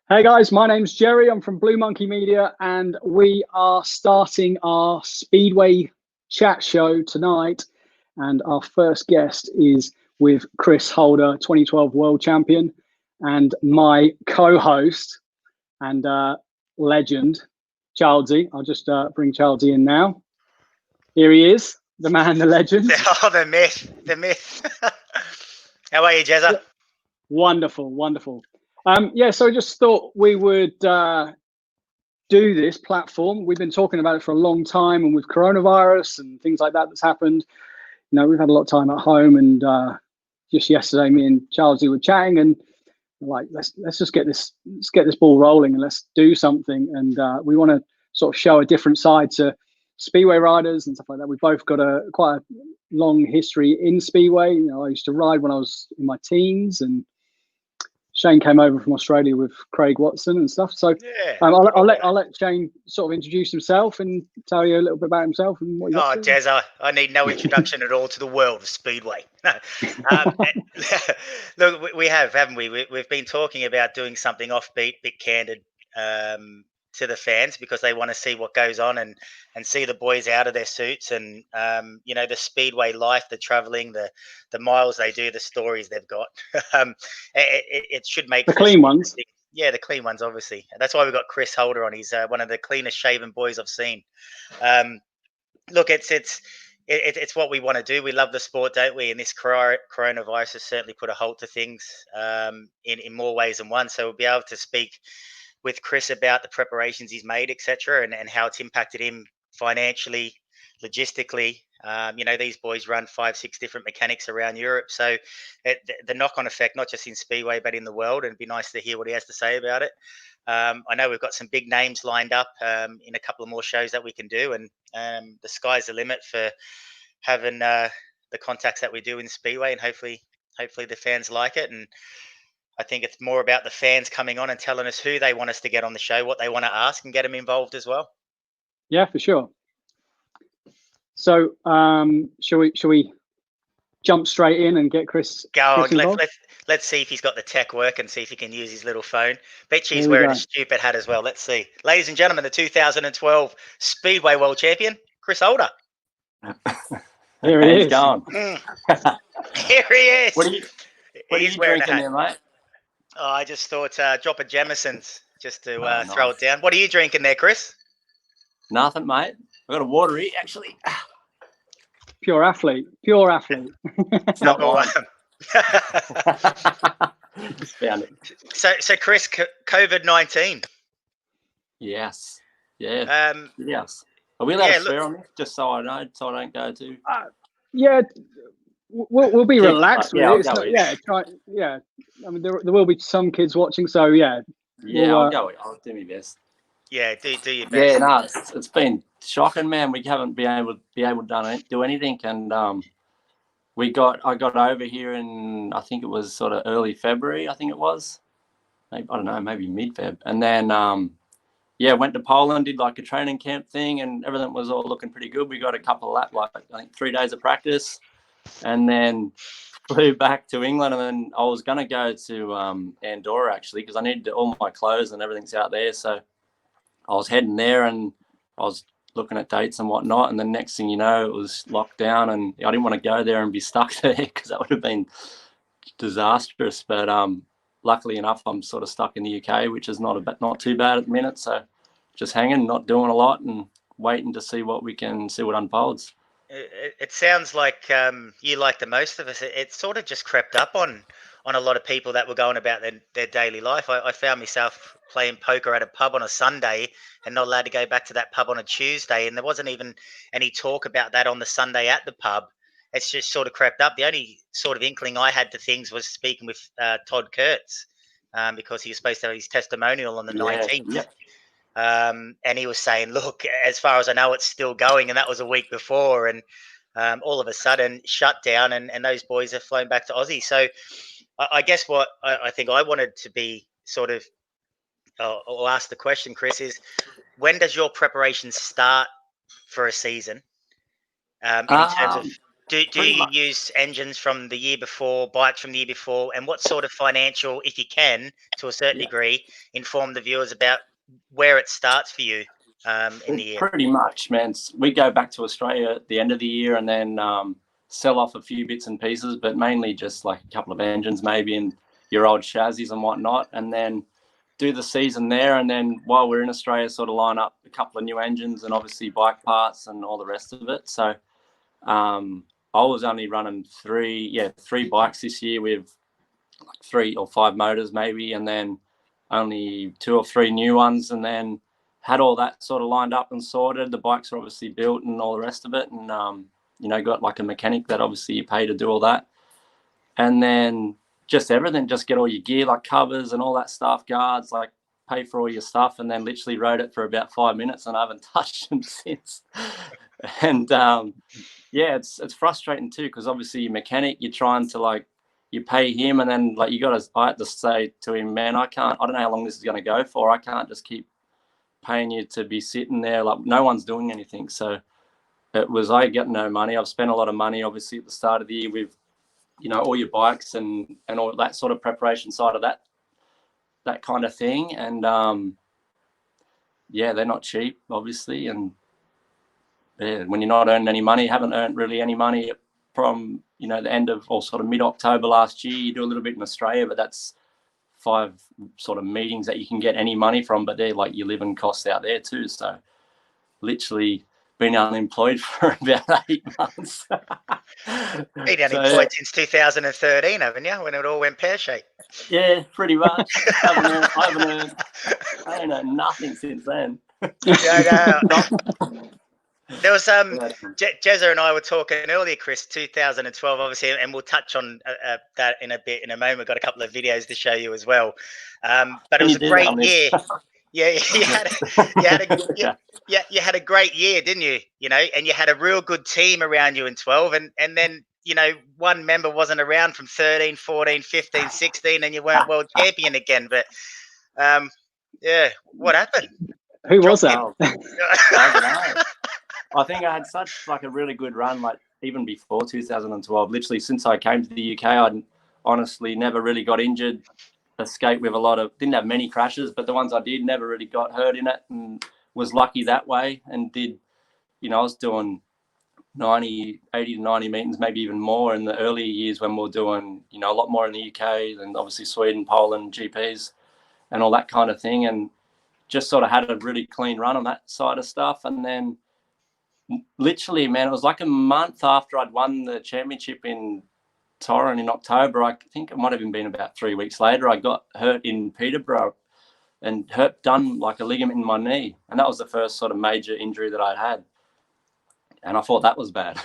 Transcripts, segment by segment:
Hey guys, my name's Jerry. I'm from Wᴏʟʟᴅ Media, and we are starting our Speedway Chat show tonight. And our first guest is with Chris Holder, 2012 world champion, and my co-host and legend, 𝗟𝗓𝗙. I'll just bring 𝗟𝗓𝗙 in now. Here he is, the man, the legend. Oh, the myth. How are you, Jezza? Wonderful, wonderful. Yeah, so I just thought we would do this platform. We've been talking about it for a long time, and with coronavirus and things like that that's happened, you know, we've had a lot of time at home, and just yesterday, me and 𝗟𝗓𝗙 were chatting, and like, let's just get this ball rolling, and let's do something. And we want to sort of show a different side to Speedway riders and stuff like that. We've both got quite a long history in Speedway. You know, I used to ride when I was in my teens, and Shane came over from Australia with Craig Watson and stuff. So yeah, I'll let Shane sort of introduce himself and tell you a little bit about himself and what he's up to. Jezza, I need no introduction at all to the world of Speedway. Look, we have, haven't we? We've been talking about doing something offbeat, bit candid, to the fans, because they want to see what goes on and see the boys out of their suits, and you know, the Speedway life, the traveling, the miles they do, the stories they've got. It should make the clean ones. Yeah, the clean ones, obviously. That's why we've got Chris Holder on. He's one of the cleanest shaven boys I've seen. Look, it's what we want to do. We love the sport, don't we? And this coronavirus has certainly put a halt to things in more ways than one. So we'll be able to speak with Chris about the preparations he's made, etc., and how it's impacted him financially, logistically. You know, these boys run 5-6 different mechanics around Europe, so the knock-on effect, not just in Speedway but in the world. And it'd be nice to hear what he has to say about it. I know we've got some big names lined up in a couple of more shows that we can do, and the sky's the limit for having the contacts that we do in Speedway, and hopefully the fans like it. And I think it's more about the fans coming on and telling us who they want us to get on the show, what they want to ask, and get them involved as well. Yeah, for sure. So shall we jump straight in and get Chris? Go on. Involved? Let's see if he's got the tech work, and see if he can use his little phone. Bet you he's wearing a stupid hat as well. Let's see. Ladies and gentlemen, the 2012 Speedway World Champion, Chris Holder. Here he is. Going. Here he is. What are you drinking there, mate? Oh, I just thought drop a Jameson's just to throw it down. What are you drinking there, Chris? Nothing, mate. I've got a water here, actually. Pure athlete. It's not wine. Just found it. So Chris, COVID-19. Yes. Yeah. Yes. Are we allowed to swear on this? Just so I know, so I don't go to. Yeah. We'll be relaxed with it. Yeah. I mean, there will be some kids watching, so yeah. Yeah, I'll go. I'll do my best. Yeah, do your best. Yeah, no, it's been shocking, man. We haven't been able to do anything, and I got over here in, I think it was sort of early February. I think it was, maybe, I don't know, maybe mid-Feb, and then went to Poland, did like a training camp thing, and everything was all looking pretty good. We got a couple of I think 3 days of practice, and then flew back to England, and then I was going to go to Andorra, actually, because I needed all my clothes and everything's out there. So I was heading there, and I was looking at dates and whatnot. And the next thing you know, it was locked down, and I didn't want to go there and be stuck there, because that would have been disastrous. But luckily enough, I'm sort of stuck in the UK, which is not too bad at the minute. So just hanging, not doing a lot, and waiting to see what unfolds. It sounds like you, like the most of us, it sort of just crept up on a lot of people that were going about their daily life. I found myself playing poker at a pub on a Sunday and not allowed to go back to that pub on a Tuesday, and there wasn't even any talk about that on the Sunday at the pub. It's just sort of crept up. The only sort of inkling I had to things was speaking with Todd Kurtz, because he was supposed to have his testimonial on the 19th. Yep. And he was saying, look, as far as I know, it's still going. And that was a week before. And all of a sudden shut down, and those boys have flown back to Aussie. So I guess what I think I wanted to be sort of, or ask the question, Chris, is when does your preparation start for a season? In terms of Do you use engines from the year before, bikes from the year before, and what sort of financial, if you can, to a certain degree, inform the viewers about where it starts for you in the year? Pretty much, man. We go back to Australia at the end of the year and then sell off a few bits and pieces, but mainly just like a couple of engines maybe and your old chassis and whatnot, and then do the season there. And then while we're in Australia, sort of line up a couple of new engines and obviously bike parts and all the rest of it. So I was only running three bikes this year with like 3 or 5 motors maybe, and then only 2 or 3 new ones, and then had all that sort of lined up and sorted. The bikes are obviously built and all the rest of it, and got like a mechanic that obviously you pay to do all that, and then just everything, just get all your gear like covers and all that stuff, guards, like pay for all your stuff, and then literally rode it for about 5 minutes and I haven't touched them since. And it's frustrating too, because obviously your mechanic, you're trying to you pay him, and then I had to say to him, man, I don't know how long this is going to go for. I can't just keep paying you to be sitting there, like no one's doing anything. So I get no money. I've spent a lot of money obviously at the start of the year with all your bikes and all that sort of preparation side of that kind of thing, and they're not cheap obviously. And when you're not earning any money, haven't earned really any money from the end of or sort of mid-October last year. You do a little bit in Australia, but that's 5 sort of meetings that you can get any money from, but they're like your living costs out there too. So literally been unemployed for about 8 months. Been unemployed since 2013, haven't you, when it all went pear-shaped? Yeah, pretty much. I ain't earned nothing since then. There was Jezza and I were talking earlier, Chris, 2012, obviously, and we'll touch on that in a moment. We've got a couple of videos to show you as well. But it was a great year. Yeah, you had a great year, didn't you? And you had a real good team around you in 12, and then one member wasn't around from 13, 14, 15, 16, and you weren't world champion again. But what happened? Who was that? I think I had such a really good run, even before 2012. Literally since I came to the UK, I honestly never really got injured. Escaped with didn't have many crashes, but the ones I did never really got hurt in it, and was lucky that way. And did, I was doing 80 to 90 meetings, maybe even more in the earlier years when we were doing, a lot more in the UK and obviously Sweden, Poland, GPs and all that kind of thing. And just sort of had a really clean run on that side of stuff. And then literally, man, it was like a month after I'd won the championship in Torrent in October. I think it might have even been about 3 weeks later. I got hurt in Peterborough and done like a ligament in my knee. And that was the first sort of major injury that I'd had. And I thought that was bad.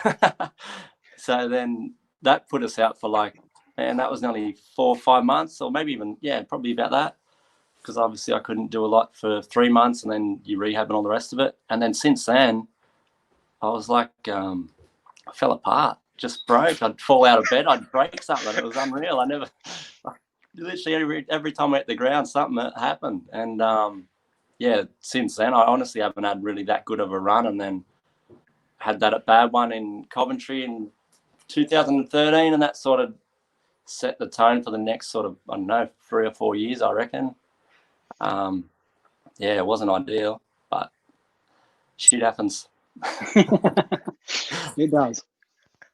So then that put us out for that was nearly 4 or 5 months, or maybe even, probably about that. Because obviously I couldn't do a lot for 3 months, and then you rehab and all the rest of it. And then since then, I was I fell apart, just broke. I'd fall out of bed, I'd break something. It was unreal. Literally every time I hit the ground, something happened. And since then, I honestly haven't had really that good of a run. And then had that bad one in Coventry in 2013, and that sort of set the tone for the next sort of, 3 or 4 years, I reckon. It wasn't ideal, but shit happens. It does.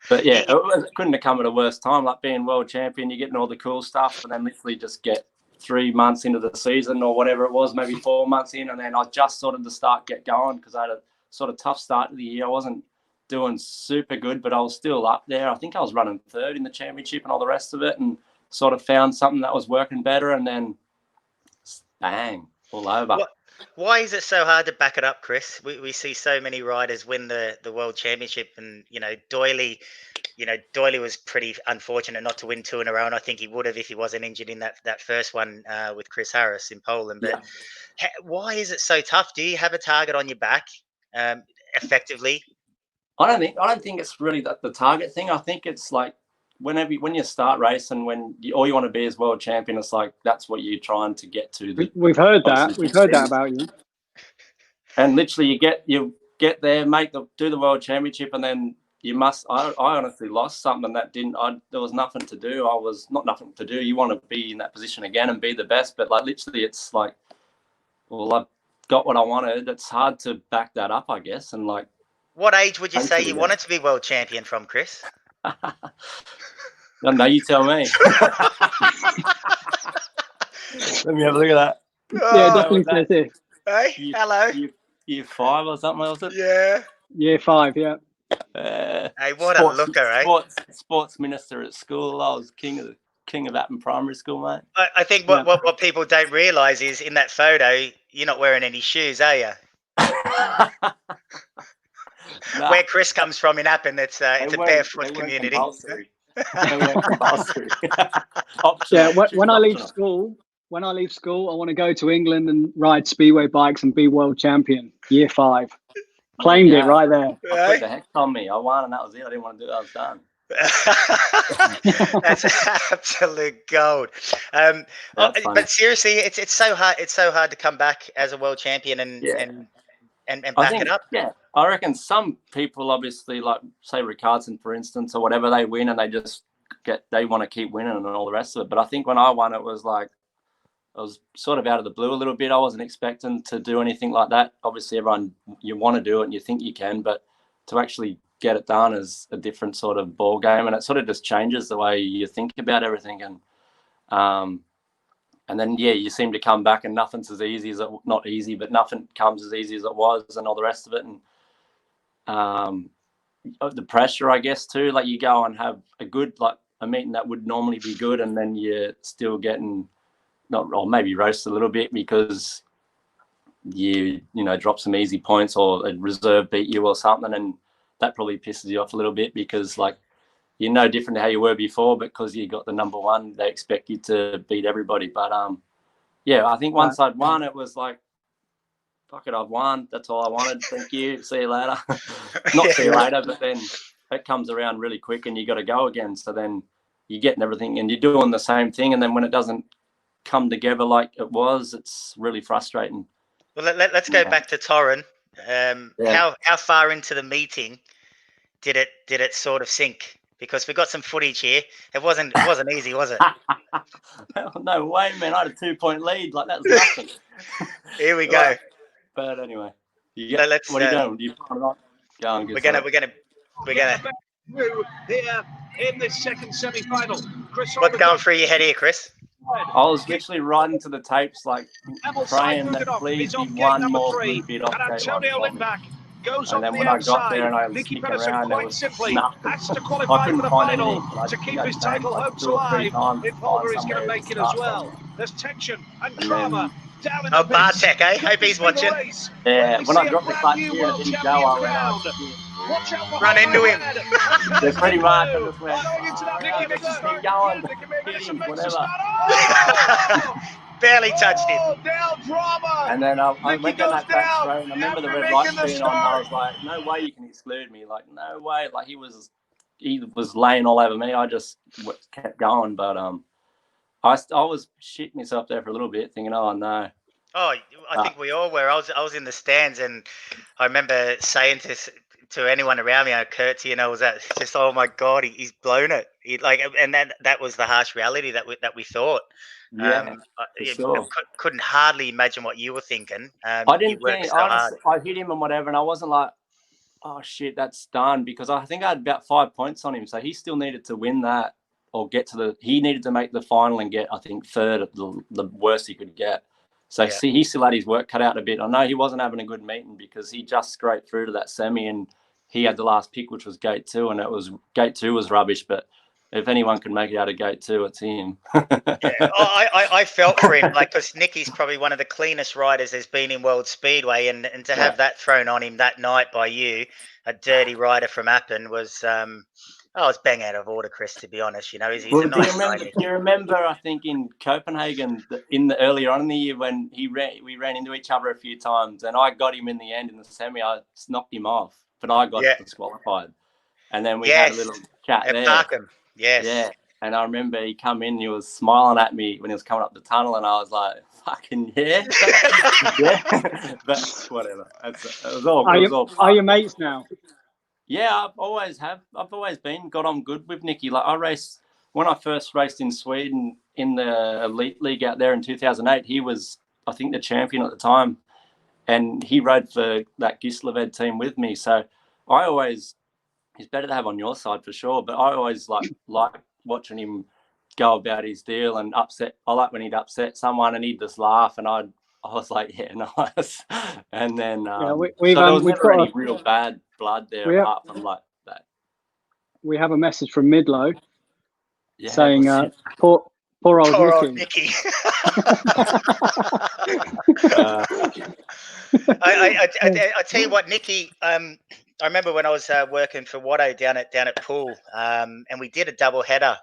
But it couldn't have come at a worse time, being world champion. You're getting all the cool stuff, and then literally just get 3 months into the season or whatever it was, maybe 4 months in, and then I just sort of get going, because I had a sort of tough start to the year. I wasn't doing super good, but I was still up there. I think I was running 3rd in the championship and all the rest of it, and sort of found something that was working better, and then bang, all over. Why is it so hard to back it up, Chris? We see so many riders win the world championship, and Doyley was pretty unfortunate not to win 2 in a row, and I think he would have if he wasn't injured in that first one with Chris Harris in Poland. But why is it so tough? Do you have a target on your back effectively? I don't think it's really the target thing. I think it's when you start racing, all you want to be is world champion, it's that's what you're trying to get to. We've heard that. We've heard that about you. And literally, you get there, do the world championship, and then you must. I honestly lost something that didn't. There was nothing to do. I was not nothing to do. You want to be in that position again and be the best, but like literally, it's like, well, I got what I wanted. It's hard to back that up, I guess. And like, what age would you say you wanted to be world champion from, Chris? No, you tell me. Let me have a look at that. Yeah, definitely says it. Hey, hello. Year 5 or something, was it? Yeah. Year 5, yeah. Hey, what a looker, eh? Sports minister at school. I was king of Wᴏʟʟ Primary School, mate. I think what people don't realise is in that photo, you're not wearing any shoes, are you? Nah. Where Chris comes from in Appin, it's a barefoot community. They weren't compulsory. Yeah, when I leave school, I want to go to England and ride Speedway bikes and be world champion. Year 5. Claimed it right there. I put the heck on me. I won and that was it. I didn't want to do it. I was done. That's absolute gold. But seriously, it's so hard. It's so hard to come back as a world champion and back it up. Yeah, I reckon some people obviously, like say Ricardson, for instance, or whatever, they win and they just they want to keep winning and all the rest of it. But I think when I won, it was like I was sort of out of the blue a little bit. I wasn't expecting to do anything like that. Obviously, everyone, you want to do it and you think you can, but to actually get it done is a different sort of ball game, and it sort of just changes the way you think about everything. And then you seem to come back and nothing's as easy as not easy, but nothing comes as easy as it was, and all the rest of it. And the pressure, I guess, too. Like you go and have a meeting that would normally be good, and then you're still getting maybe roast a little bit because you drop some easy points or a reserve beat you or something, and that probably pisses you off a little bit because like you're no different to how you were before, but because you got the number one, they expect you to beat everybody. But I think once I'd won, it was like, fuck it, I've won. That's all I wanted. Thank you. See you later. Not see you later, but then it comes around really quick and you got to go again. So then you're getting everything and you're doing the same thing, and then when it doesn't come together like it was, it's really frustrating. Well, let's go back to Torren. How far into the meeting did it sort of sink? Because we got some footage here. It wasn't easy, was it? No way, man! I had a 2-point lead. Like that was nothing. Here we go. But anyway, what are you doing? Do you put it on? Go on, we're gonna through here in this second semi-final. What's going through your head here, Chris? I was literally riding to the tapes, like praying that please be one more good bit off gate 1 goes and then on when the I got there and I was Nicky kicking around, there was simply nothing. has to I qualify for couldn't the find final anything. to keep his title hopes alive. If Holder is going to make it as well. There's tension and drama down in the pits. Bartek, eh? Hope he's watching. Yeah, when I dropped the clutch here and it didn't go, I went, Watch out for run into him. Yeah, pretty much. I just went, just keep going, hit him, whatever. Barely touched him. And then I went down that back straight, and I remember the red lights being on, and I was like, no way you can exclude me. Like, no way. Like, he was laying all over me. I just kept going. But I was shitting myself there for a little bit, thinking, oh, no. Oh, I think we all were. I was in the stands, and I remember saying to anyone around me, Curtsy, and I was just, oh my God, he's blown it. And that was the harsh reality that we thought. Yeah, sure. Couldn't hardly imagine what you were thinking. I didn't think, I hit him and whatever, and I wasn't like, oh shit, that's done, because I think I had about 5 points on him, so he still needed to win that or he needed to make the final and get, I think, third at the worst he could get. So see, he still had his work cut out a bit. I know he wasn't having a good meeting because he just scraped through to that semi and he had the last pick, which was gate 2, and gate 2 was rubbish, but if anyone can make it out of gate 2, it's him. I felt for him, because Nicky's probably one of the cleanest riders there's been in World Speedway, and to have that thrown on him that night by you, a dirty rider from Appin, was it's bang out of order, Chris. To be honest, he's a nice guy. Do you remember? I think in Copenhagen, earlier on in the year when we ran into each other a few times, and I got him in the end in the semi. I knocked him off, but I got disqualified, and then we had a little chat there. Parkham. Yes. Yeah. And I remember he come in, he was smiling at me when he was coming up the tunnel, and I was like, fucking yeah. Yeah. But whatever. It was all Are you mates now? Yeah, I've always got on good with Nicky. Like when I first raced in Sweden in the Elite League out there in 2008, he was, I think, the champion at the time. And he rode for that 𝗟𝗩𝗘 team with me. So he's better to have on your side for sure. But I always like watching him go about his deal and upset. I like when he'd upset someone and he'd just laugh, and I was like, yeah, nice. And then Yeah, so there was never any real bad blood there apart from like that. We have a message from Midlow saying, poor old Nicky. I tell you what, Nicky. I remember when I was working for Wᴏʟʟ down at Poole, and we did a double header.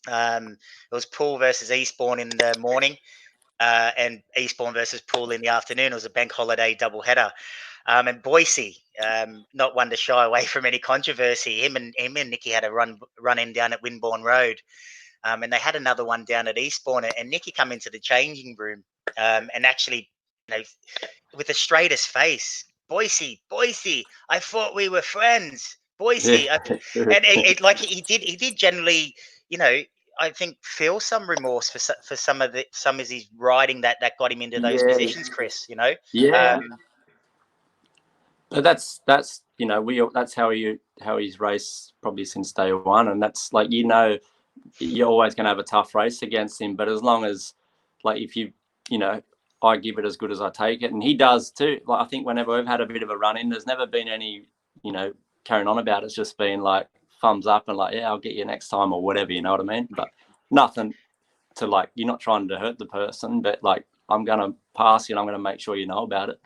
It was Poole versus Eastbourne in the morning, and Eastbourne versus Poole in the afternoon. It was a bank holiday double header. And Boise, not one to shy away from any controversy. Him and Nicky had a run in down at Windbourne Road, and they had another one down at Eastbourne. And Nicky come into the changing room, and actually, with the straightest face, Boise, I thought we were friends, Boise. Yeah. And he did generally, I think feel some remorse for some of his riding that got him into those positions, Chris. Yeah. But that's that's how he's raced probably since day one, and that's like you're always going to have a tough race against him. But as long as if I give it as good as I take it, and he does too. Like I think whenever we've had a bit of a run in, there's never been any carrying on about it. It's just been like thumbs up and like, yeah, I'll get you next time or whatever. You know what I mean? But nothing to you're not trying to hurt the person, but I'm going to pass you and I'm going to make sure you know about it.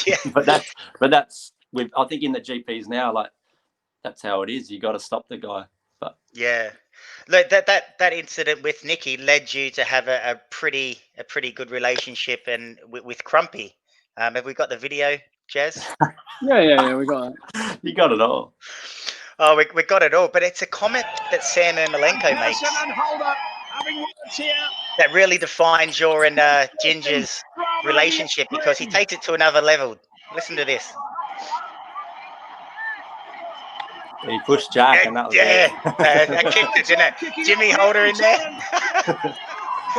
Yeah. But that's I think in the GPs now, that's how it is. You got to stop the guy. But yeah, look, that incident with Nicky led you to have a pretty good relationship and with Crumpy. Have we got the video, Jez? Yeah, we got it. You got it all. Oh, we got it all. But it's a comment that 𝗟𝗓𝗩𝗘 makes that really defines your and Ginger's relationship, because he takes it to another level. Listen to this. He pushed Jack, and that was that kicked it, didn't it? Jimmy Holder in there.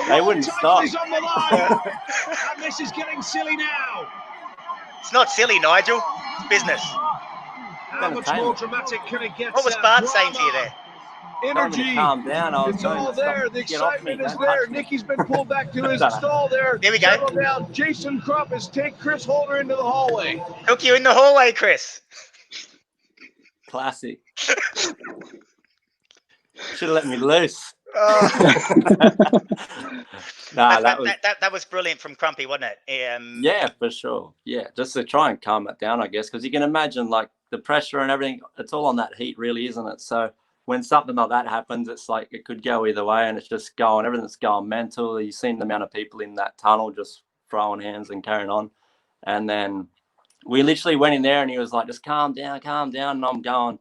They wouldn't stop. And this is getting silly now. It's not silly, Nigel. It's business. How much more dramatic can it get? What was Bart saying to you there? Energy. Calm down. It's all there. The excitement is there. Nicky's been pulled back to his stall there. Here we go. Down. Jason Krupp has taken Chris Holder into the hallway. Took you in the hallway, Chris. Classic. Should have let me loose. That was brilliant from Crumpy, wasn't it? Yeah, for sure. Yeah, just to try and calm it down, I guess, because you can imagine the pressure and everything. It's all on that heat, really, isn't it? So when something like that happens, it's it could go either way, and it's just everything's going mental. You've seen the amount of people in that tunnel just throwing hands and carrying on, and then we literally went in there, and he was like, "Just calm down," and I'm going,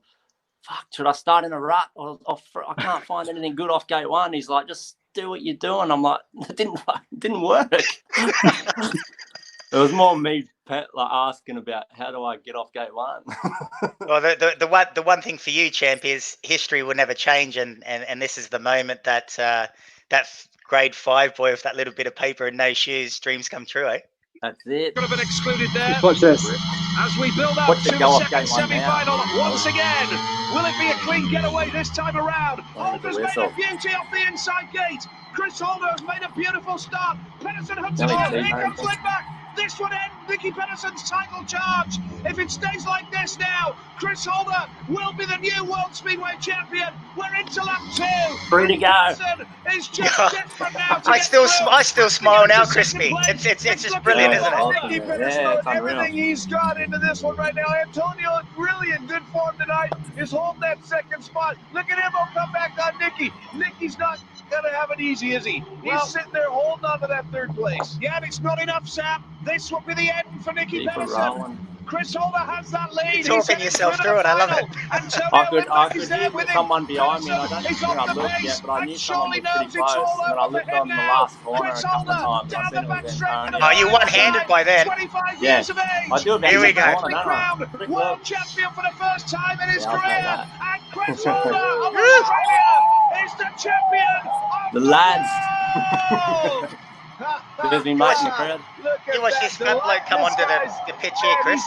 fuck, should I start in a rut? I can't find anything good off gate one. He's like, just do what you're doing. I'm like, it didn't work. It was more me asking about how do I get off gate one. Well, the one thing for you, champ, is history will never change, and this is the moment that that grade 5 boy with that little bit of paper and no shoes, dreams come true, eh? That's it. Could have been excluded there. Watch this. As we build up to the second semi-final once again. Will it be a clean getaway this time around? Holder's made a beauty off the inside gate. Chris Holder has made a beautiful start. Pedersen hooks it on. Here comes Lindback. This would end Nicky Pedersen's title charge. If it stays like this now, Chris Holder will be the new World Speedway champion. We're into lap 2. Free to go. Is just desperate now to I still smile now, Crispy. It's just brilliant, isn't it? Nicky Pedersen put everything he's got into this one right now. Antonio, really in good form tonight, is holding that second spot. Look at him, he'll come back on Nicky. Nicky's not gonna have it easy, is he? He's sitting there holding on to that third place. Yeah, it's not enough, Sam. This will be the end for Nicky Pedersen. Chris Holder has that lead. You're talking yourself through it. I love it. I could hear someone behind me, and I don't think I looked yet, but I knew someone was pretty close. And then I looked on the last corner a couple of times, and I seen it was Antonio. Oh, you one-handed by then. Yeah, I do about Here we go. corner, don't I? Quick World look. champion for the first time in his Yeah, I'll career. take that. And Chris Holder of Australia is the champion of The lads. world. There's me mate in the crowd. You watch this fat bloke come onto the pitch here, Chris.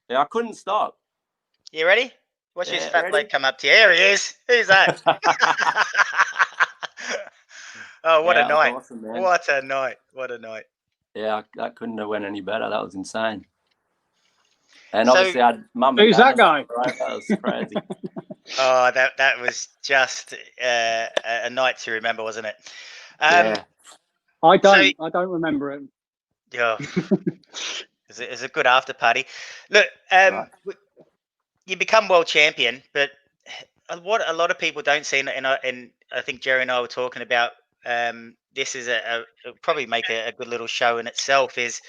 Yeah, I couldn't stop. You ready? Watch this fat ready? bloke come up to you. Here he is. Who's that? Oh, what a night. Awesome, man. What a night. What a night. Yeah, that couldn't have went any better. That was insane. And So- obviously, I had mum and Who's dad. that guy? Right? That was crazy. Oh, that was just a night to remember, wasn't it? Yeah. I don't remember it. Yeah. It's a good after party. Look, Right. you become world champion, but what a lot of people don't see, and I think Jerry and I were talking about, this is it'll probably make a good little show in itself, is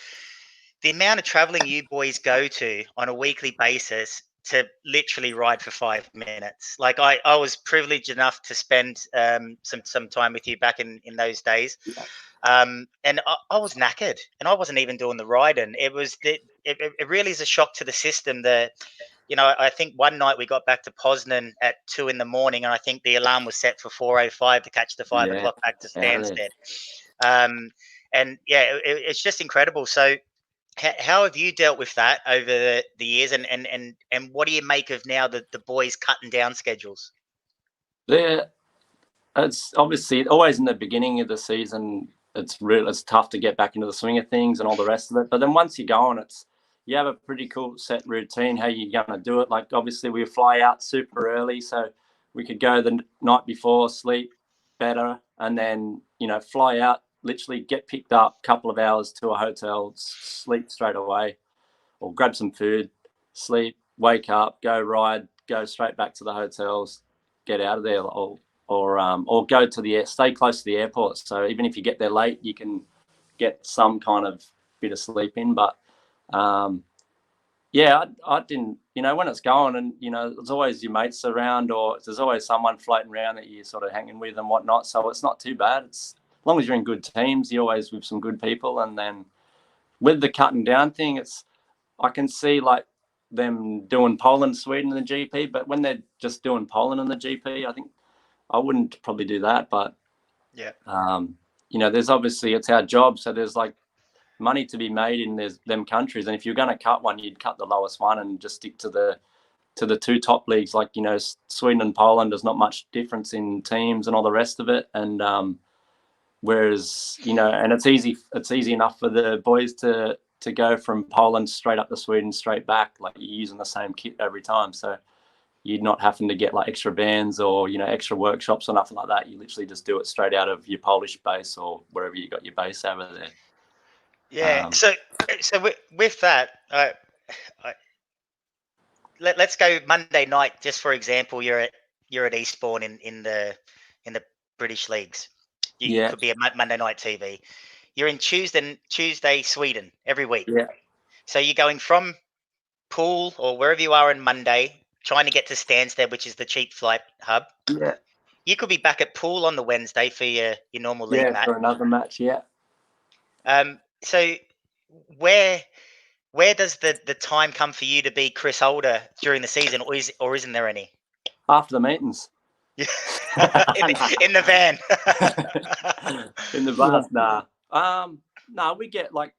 the amount of traveling you boys go to on a weekly basis to literally ride for 5 minutes. Like I was privileged enough to spend some time with you back in those days. And I was knackered, and I wasn't even doing the riding. It really is a shock to the system. I think one night we got back to Poznan at 2 a.m, and I think the alarm was set for 4:05 to catch the 5 o'clock back to Stansted. And yeah, it's just incredible. So how have you dealt with that over the years, and what do you make of now the boys cutting down schedules? Yeah, it's obviously always in the beginning of the season. It's tough to get back into the swing of things and all the rest of it. But then once you go on, you have a pretty cool set routine how you're going to do it. Like obviously we fly out super early, so we could go the night before, sleep better, and then fly out, literally get picked up a couple of hours to a hotel, sleep straight away, or grab some food, sleep, wake up, go ride, go straight back to the hotels, get out of there, or go to stay close to the airport. So even if you get there late, you can get some kind of bit of sleep in. But yeah, I didn't, when it's going, and there's always your mates around, or there's always someone floating around that you're sort of hanging with and whatnot. So it's not too bad. As long as you're in good teams, you're always with some good people. And then with the cutting down thing, I can see like them doing Poland, Sweden in the GP, but when they're just doing Poland in the GP, I think I wouldn't probably do that. But Yeah. There's obviously, it's our job, so there's like money to be made in them countries, and if you're going to cut one, you'd cut the lowest one and just stick to the two top leagues. Like Sweden and Poland, there's not much difference in teams and all the rest of it. And whereas and it's easy enough for the boys to go from Poland straight up to Sweden straight back. Like you're using the same kit every time, so you're not having to get like extra vans or extra workshops or nothing like that. You literally just do it straight out of your Polish base or wherever you got your base over there. Yeah. So with that, let's go Monday night. Just for example, you're at Eastbourne in the British leagues. You could be a Monday night TV. You're in Tuesday, Sweden every week. Yeah. So you're going from Poole or wherever you are on Monday, trying to get to Stansted, which is the cheap flight hub. Yeah. You could be back at Poole on the Wednesday for your normal league match. For another match. Yeah. So where does the time come for you to be Chris Holder during the season, or isn't there any? After the meetings. in the van. In the bus, nah. We get like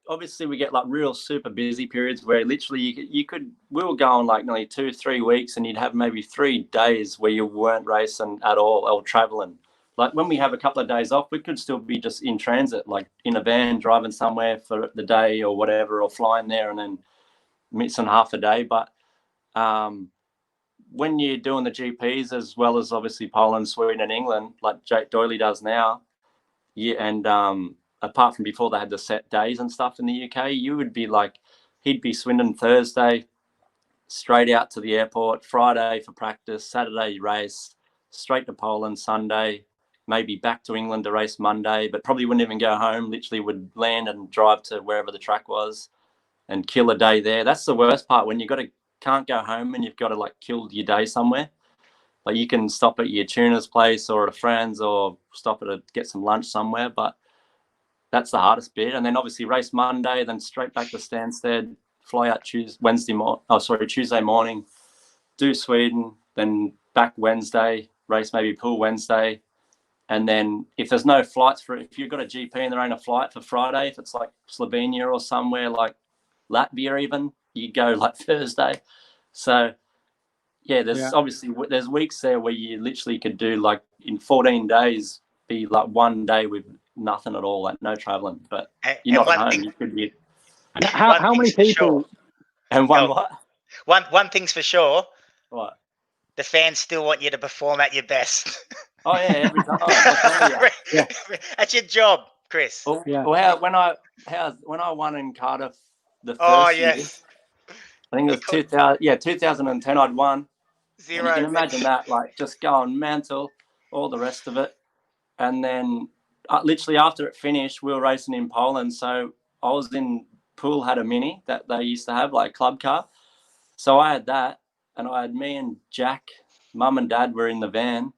real super busy periods where literally we were going like nearly 2-3 weeks, and you'd have maybe 3 days where you weren't racing at all or traveling. Like when we have a couple of days off, we could still be just in transit, like in a van driving somewhere for the day or whatever, or flying there and then missing half a day. But when you're doing the GPs, as well as obviously Poland, Sweden and England, like Jake Doyley does now, and apart from before they had the set days and stuff in the UK, you would be like, he'd be Swindon Thursday, straight out to the airport, Friday for practice, Saturday race, straight to Poland Sunday, maybe back to England to race Monday, but probably wouldn't even go home, literally would land and drive to wherever the track was, and kill a day there. That's the worst part, when can't go home and you've got to like kill your day somewhere. Like you can stop at your tuner's place or at a friend's or stop get some lunch somewhere, but that's the hardest bit. And then obviously race Monday, then straight back to Stansted, fly out Tuesday morning, do Sweden, then back Wednesday, race maybe Pool Wednesday. And then if there's no flights if you've got a GP and there ain't a flight for Friday, if it's like Slovenia or somewhere like Latvia even, you go like Thursday. So yeah, there's weeks there where you literally could do like in 14 days, be like one day with nothing at all, like no traveling. But you're not at home. You could be. How many people? Sure. And what? One thing's for sure. What? The fans still want you to perform at your best. Oh yeah, every time. Yeah. That's your job, Chris. Well, when I won in Cardiff the first year, I think it was 2010. I'd won. Zero. And you can imagine that, like just going mental, all the rest of it. And then literally after it finished, we were racing in Poland. So I was in Pool, had a Mini that they used to have, like a club car. So I had that, and I had me and Jack, Mum and Dad were in the van.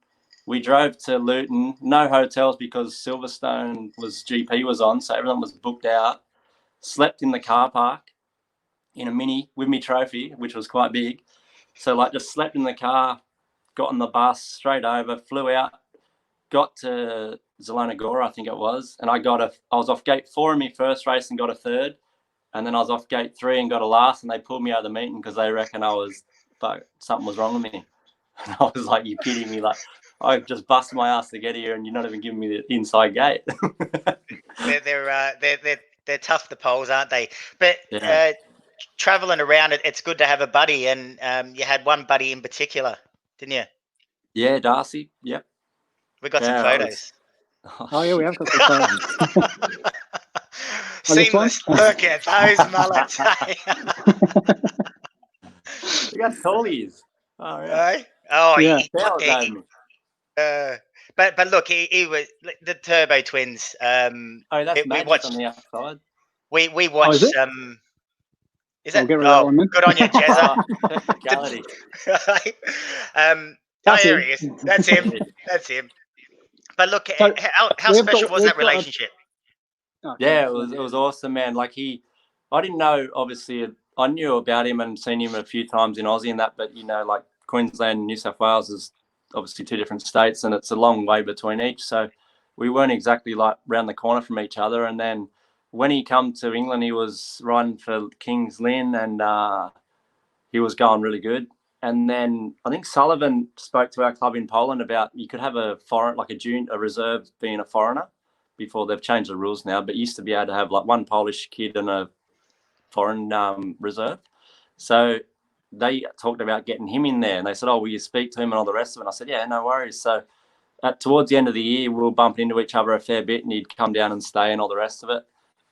We drove to Luton, no hotels because Silverstone GP was on, so everyone was booked out. Slept in the car park in a Mini with me trophy, which was quite big. So like just slept in the car, got on the bus straight over, flew out, got to Wᴏʟʟ, I think it was, and I was off gate 4 in my first race and got a third, and then I was off gate 3 and got a last, and they pulled me out of the meeting because they reckon something was wrong with me. And I was like, "You kidding me? Like I just busted my ass to get here, and you're not even giving me the inside gate." They're tough, the Poles, aren't they? But traveling around, it's good to have a buddy, and you had one buddy in particular, didn't you? Yeah, Darcy. Yep. We got some photos. Yeah, we have got some photos. Seamless. Look at those mullets. We got tall he is. Oh yeah. Oh yeah. But look, he was the Turbo Twins. That's Magic on the outside. We watched is Is that? Good on you, Jezza. Technicality. There he is. That's him. That's him. But look, so how special was that relationship? Yeah, it was awesome, man. Like I didn't know, obviously, I knew about him and seen him a few times in Aussie and that, but like Queensland and New South Wales is obviously 2 different states, and it's a long way between each. So we weren't exactly like round the corner from each other. And then when he come to England, he was riding for Kings Lynn, and he was going really good. And then I think Sullivan spoke to our club in Poland about you could have a foreign, like a reserve being a foreigner before they've changed the rules now, but used to be able to have like one Polish kid and a foreign reserve. So they talked about getting him in there, and they said, "Oh, will you speak to him and all the rest of it?" And I said, "Yeah, no worries." So towards the end of the year, we were bumping into each other a fair bit, and he'd come down and stay and all the rest of it.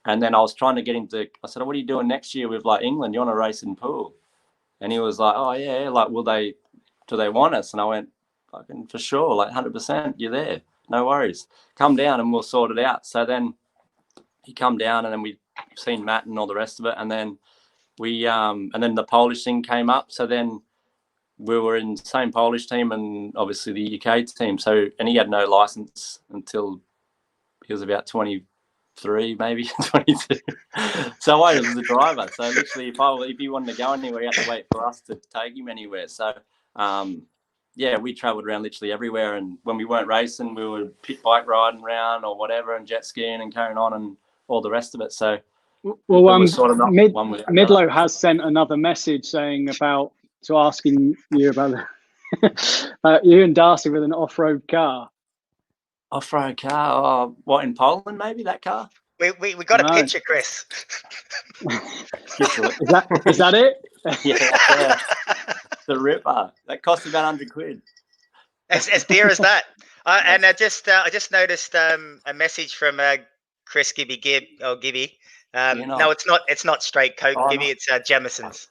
And then I was trying to get him to, I said, "Oh, what are you doing next year with like England? You want to race in Pool?" And he was like, "Oh yeah, like do they want us?" And I went, "Fucking for sure, like 100%, you're there. No worries. Come down and we'll sort it out." So then he come down, and then we seen Matt and all the rest of it, and then and then the Polish thing came up. So then we were in the same Polish team and obviously the UK team. So, and he had no license until he was about 23, maybe 22. So I was the driver. So literally, if he wanted to go anywhere, he had to wait for us to take him anywhere. So we travelled around literally everywhere. And when we weren't racing, we were pit bike riding around or whatever, and jet skiing and carrying on and all the rest of it. So Midlow has sent another message saying asking you about you and Darcy with an off-road car. Off-road car? Oh, what, in Poland? Maybe that car. We got a picture, Chris. Is that it? Yeah. The Ripper. That cost about 100 quid. As dear as that. And I just noticed a message from Chris Gibby. No, it's not straight Coke, Gibby. It's Jamison's.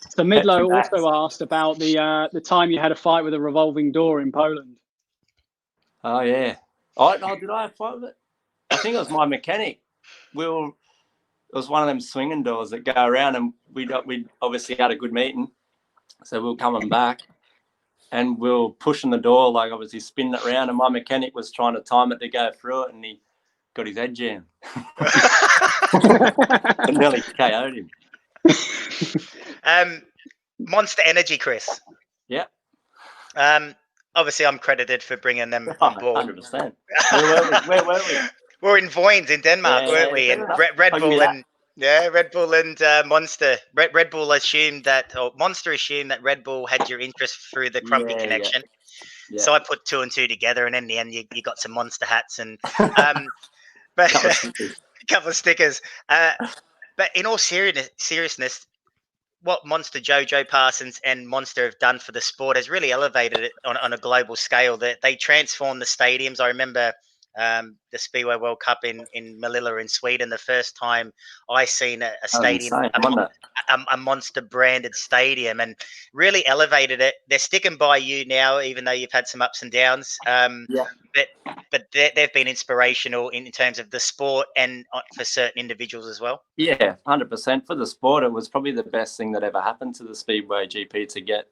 So Midlow also asked about the time you had a fight with a revolving door in Poland. Oh yeah. Did I have a fight with it? I think it was my mechanic. was one of them swinging doors that go around, and we obviously had a good meeting, so we were coming back, and we were pushing the door, like obviously spinning it around, and my mechanic was trying to time it to go through it, and he got his head jammed. And nearly KO'd him. Monster Energy, Chris. Yeah. Obviously, I'm credited for bringing them on board. 100%. Where were we? We're in Wᴏʟʟ in Denmark, weren't we? And Red Bull and Monster. Red Bull assumed that, or Monster assumed that Red Bull had your interest through the Crumpy connection. Yeah. So I put 2 and 2 together, and in the end, you got some Monster hats and but a couple of stickers. But in all seriousness, what Monster Joe Parsons and Monster have done for the sport has really elevated it on a global scale. That they transformed the stadiums. I remember the Speedway World Cup in Manila in Sweden, the first time I seen a stadium, a Monster branded stadium, and really elevated it. They're sticking by you now, even though you've had some ups and downs. But they've been inspirational in terms of the sport and for certain individuals as well. Yeah, 100%. For the sport, it was probably the best thing that ever happened to the Speedway GP to get,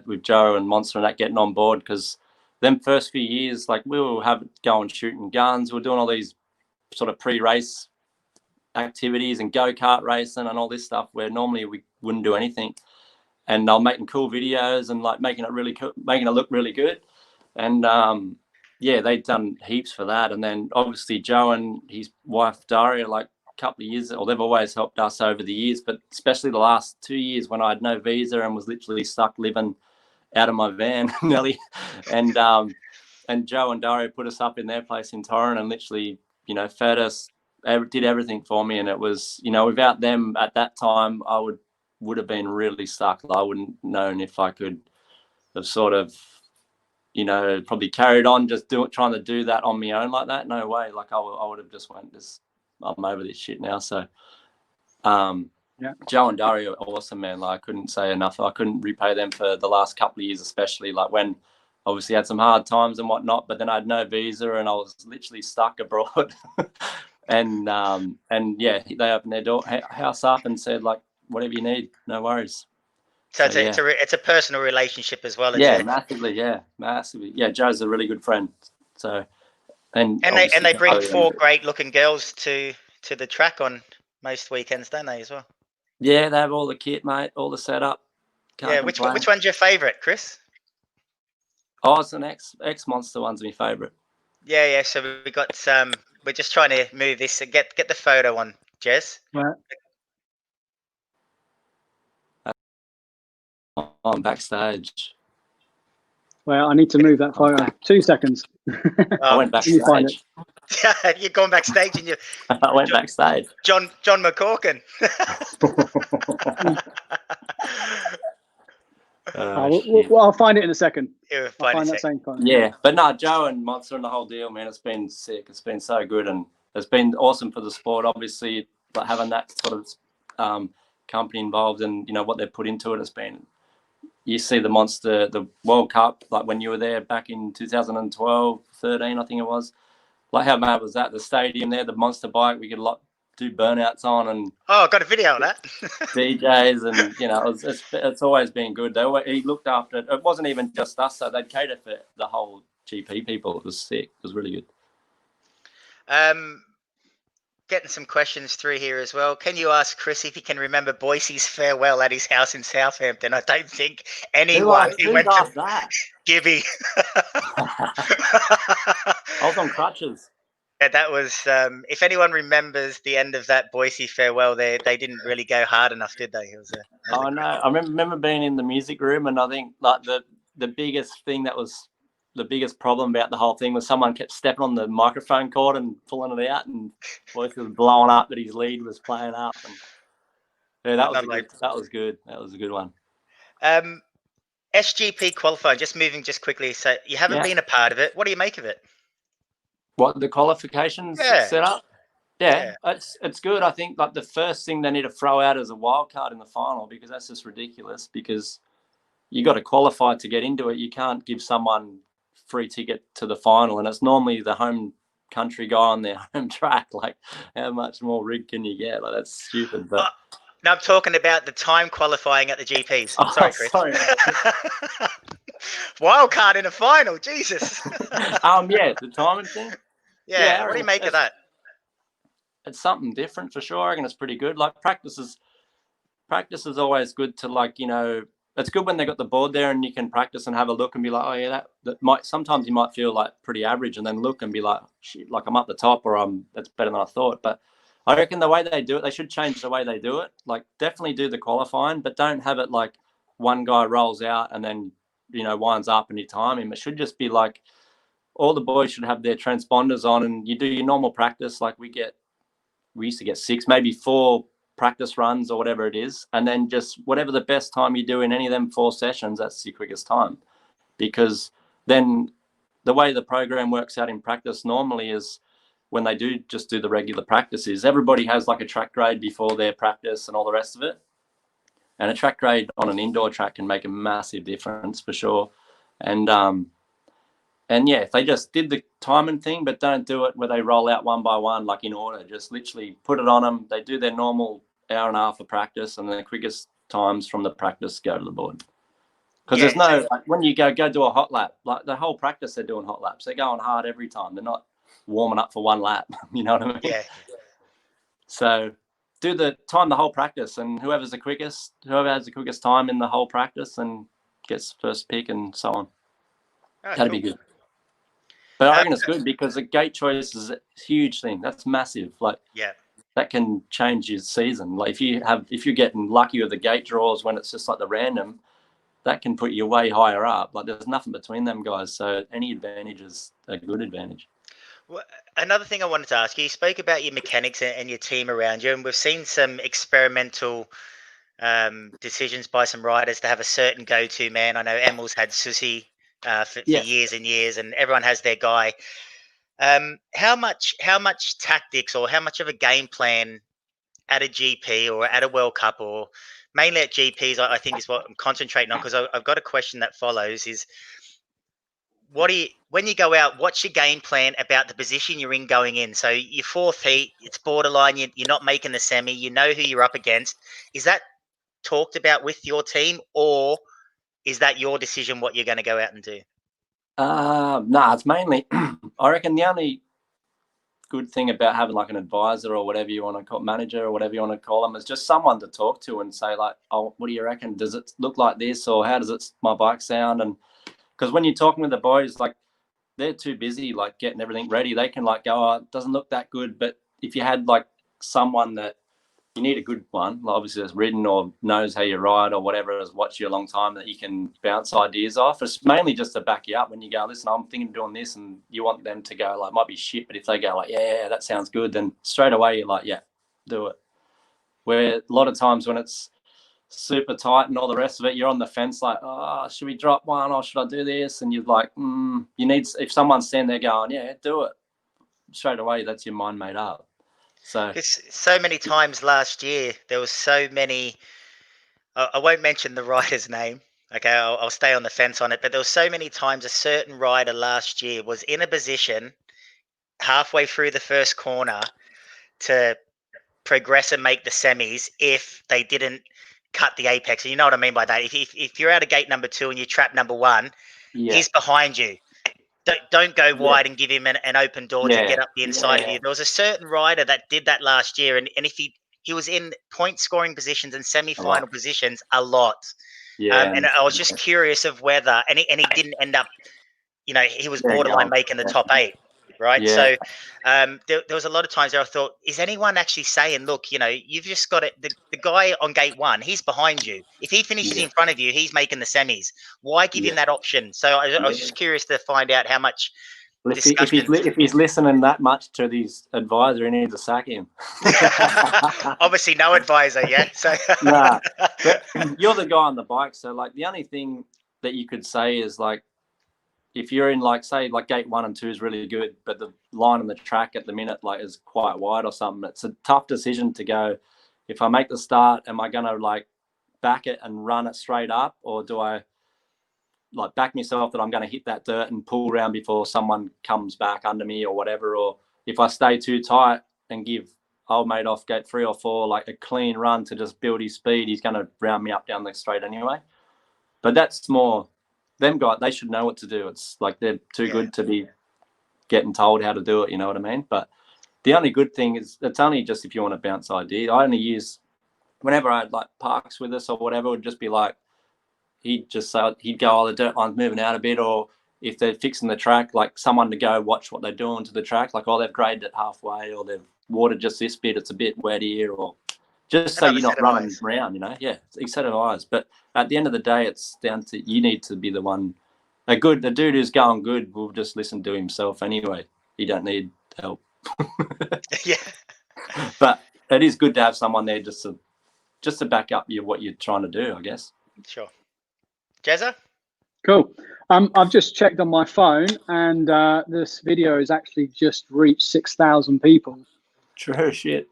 with Joe and Monster and that getting on board, because them first few years, like we were going shooting guns, we were doing all these sort of pre-race activities and go-kart racing and all this stuff where normally we wouldn't do anything. And they were making cool videos and like making it look really good. And they'd done heaps for that. And then obviously Joe and his wife Daria, like a couple of years, or they've always helped us over the years, but especially the last 2 years when I had no visa and was literally stuck living out of my van nearly. And Joe and Daria put us up in their place in Torrent and literally, fed us, did everything for me. And it was, without them at that time, I would have been really stuck. I wouldn't known if I could have sort of, probably carried on just trying to do that on my own like that. No way. Like I would have just went, I'm over this shit now. So, Joe and Dario are awesome, man. Like I couldn't say enough. I couldn't repay them for the last couple of years, especially like when obviously had some hard times and whatnot, but then I had no visa and I was literally stuck abroad. and they opened their house up and said like, whatever you need, no worries. So it's a personal relationship as well. Massively. Yeah, Joe's a really good friend. So and they bring 4 great looking girls to the track on most weekends, don't they, as well? Yeah, they have all the kit, mate, all the setup. Which one's your favourite, Chris? Oh, it's an X Monster one's my favourite. Yeah. So we got we're just trying to move this and get the photo on, Jez. Right. I'm backstage. Well, I need to move that photo. 2 seconds. I went backstage. You're going backstage and you. I went backstage. John McCorkin. I'll find it in a second. Yeah, I'll find that same photo. Yeah, but no, Joe and Monster and the whole deal, man. It's been sick. It's been so good, and it's been awesome for the sport. Obviously, but having that sort of company involved and what they've put into it has been. You see the Monster, the World Cup, like when you were there back in 2012, 13, I think it was. Like how mad was that? The stadium there, the Monster bike, we could do burnouts on and. Oh, I got a video of that. DJs and it's always been good. He looked after it. It wasn't even just us, so they'd cater for the whole GP people. It was sick. It was really good. Getting some questions through here as well. Can you ask Chris if he can remember Boise's farewell at his house in Southampton? I don't think anyone who went to that. Gibby. I was on crutches. Yeah, that was. If anyone remembers the end of that Boise farewell, they didn't really go hard enough, did they? I remember being in the music room, and I think like the biggest thing that was the biggest problem about the whole thing was someone kept stepping on the microphone cord and pulling it out, and Boise was blowing up that his lead was playing up. And yeah, that was good. That was a good one. SGP qualifying. Just moving quickly. So you haven't been a part of it. What do you make of it? What, the qualifications set up? Yeah, it's good. I think like the first thing they need to throw out is a wild card in the final, because that's just ridiculous, because you got to qualify to get into it. You can't give someone free ticket to the final, and it's normally the home country guy on their home track. Like, how much more rig can you get? Like, that's stupid. But no, I'm talking about the time qualifying at the GPs. Sorry, Chris. Sorry. Wildcard in a final, Jesus. Yeah, the timing thing. Yeah, what do you make of that? It's something different for sure. I reckon it's pretty good. Like, practice is always good to, like, you know, it's good when they got the board there and you can practice and have a look and be like, oh yeah, that might, sometimes you might feel like pretty average, and then look and be like, shit, like I'm up the top, or that's better than I thought. But I reckon the way they do it, they should change the way they do it. Like, definitely do the qualifying, but don't have it like one guy rolls out and then, you know, winds up and you time him. It should just be like all the boys should have their transponders on and you do your normal practice. Like we used to get 6, maybe 4 practice runs or whatever it is, and then just whatever the best time you do in any of them 4 sessions, that's your quickest time. Because then the way the program works out in practice normally is when they do just do the regular practices, everybody has like a track grade before their practice and all the rest of it. And a track grade on an indoor track can make a massive difference for sure. And yeah, if they just did the timing thing, but don't do it where they roll out one by one, like in order, just literally put it on them. They do their normal hour and a half of practice, and the quickest times from the practice go to the board. Because there's no, like, when you go do a hot lap, like the whole practice they're doing hot laps. They're going hard every time. They're not warming up for one lap. You know what I mean? Yeah. So do the whole practice, and whoever has the quickest time in the whole practice and gets first pick and so on. Oh, That'd be good. But I reckon it's good because the gate choice is a huge thing. That's massive. Like, yeah, that can change your season. Like if you're getting lucky with the gate draws when it's just like the random, that can put you way higher up. Like there's nothing between them guys. So any advantage is a good advantage. Well, another thing I wanted to ask you spoke about your mechanics and your team around you, and we've seen some experimental decisions by some riders to have a certain go-to man. I know Emil's had Susie for years and years, and everyone has their guy. How much tactics or how much of a game plan at a GP or at a World Cup, or mainly at GPs, I think is what I'm concentrating on, because I've got a question that follows is, when you go out, what's your game plan about the position you're in going in? So your 4th heat, it's borderline, you're not making the semi, you know who you're up against. Is that talked about with your team, or is that your decision what you're going to go out and do? No, it's mainly, I reckon the only good thing about having like an advisor or whatever you want to call, manager or whatever you want to call them, is just someone to talk to and say like, oh, what do you reckon? Does it look like this, or how does my bike sound? And because when you're talking with the boys, like they're too busy like getting everything ready. They can like go, oh, it doesn't look that good. But if you had like someone that, you need a good one, obviously that's ridden or knows how you ride or whatever, has watched you a long time, that you can bounce ideas off. It's mainly just to back you up when you go, listen, I'm thinking of doing this, and you want them to go like, might be shit, but if they go like, yeah, that sounds good, then straight away you're like, yeah, do it. Where a lot of times when it's super tight and all the rest of it, you're on the fence like, oh, should we drop one or should I do this? And you're like, you need, if someone's standing there going, yeah, do it, straight away, that's your mind made up. So many times last year, there was so many, I won't mention the rider's name, okay, I'll stay on the fence on it, but there was so many times a certain rider last year was in a position halfway through the first corner to progress and make the semis if they didn't cut the apex. And you know what I mean by that? If you're out of gate number 2 and you trap number 1, he's behind you. Don't go wide and give him an open door to get up the inside of you. There was a certain rider that did that last year, and if he was in point scoring positions and semi-final positions a lot. And I was just curious of whether, and he didn't end up, you know, he was borderline making the top 8. Right. So there was a lot of times where I thought, is anyone actually saying, look, you know, you've just got it. The guy on gate 1, he's behind you. If he finishes in front of you, he's making the semis. Why give him that option? So I was just curious to find out how much discussion. If he's listening that much to his advisor, he needs to sack him. Obviously, no advisor. Yeah. So nah, but you're the guy on the bike. So like the only thing that you could say is like, if you're in like, say like gate 1 and 2 is really good, but the line on the track at the minute like is quite wide or something, it's a tough decision to go, if I make the start, am I going to like back it and run it straight up, or do I like back myself that I'm going to hit that dirt and pull around before someone comes back under me or whatever. Or if I stay too tight and give old mate off gate 3 or 4 like a clean run to just build his speed, he's going to round me up down the straight anyway. But that's more them guys. They should know what to do. It's like they're too good to be getting told how to do it. You know what I mean? But the only good thing is it's only just if you want to bounce ID. I only use whenever I had like Parks with us or whatever, it would just be like, he'd go, oh, the dirt line's moving out a bit, or if they're fixing the track, like someone to go watch what they're doing to the track, like, oh, they've graded it halfway, or they've watered just this bit, it's a bit wet here, or just so you're not running around, you know? Yeah, it's a set of eyes. But at the end of the day, it's down to you need to be the one. The dude who's going good will just listen to himself anyway. You don't need help. Yeah. But it is good to have someone there just to back up what you're trying to do, I guess. Sure. Jezza? Cool. I've just checked on my phone, and this video has actually just reached 6,000 people. True shit.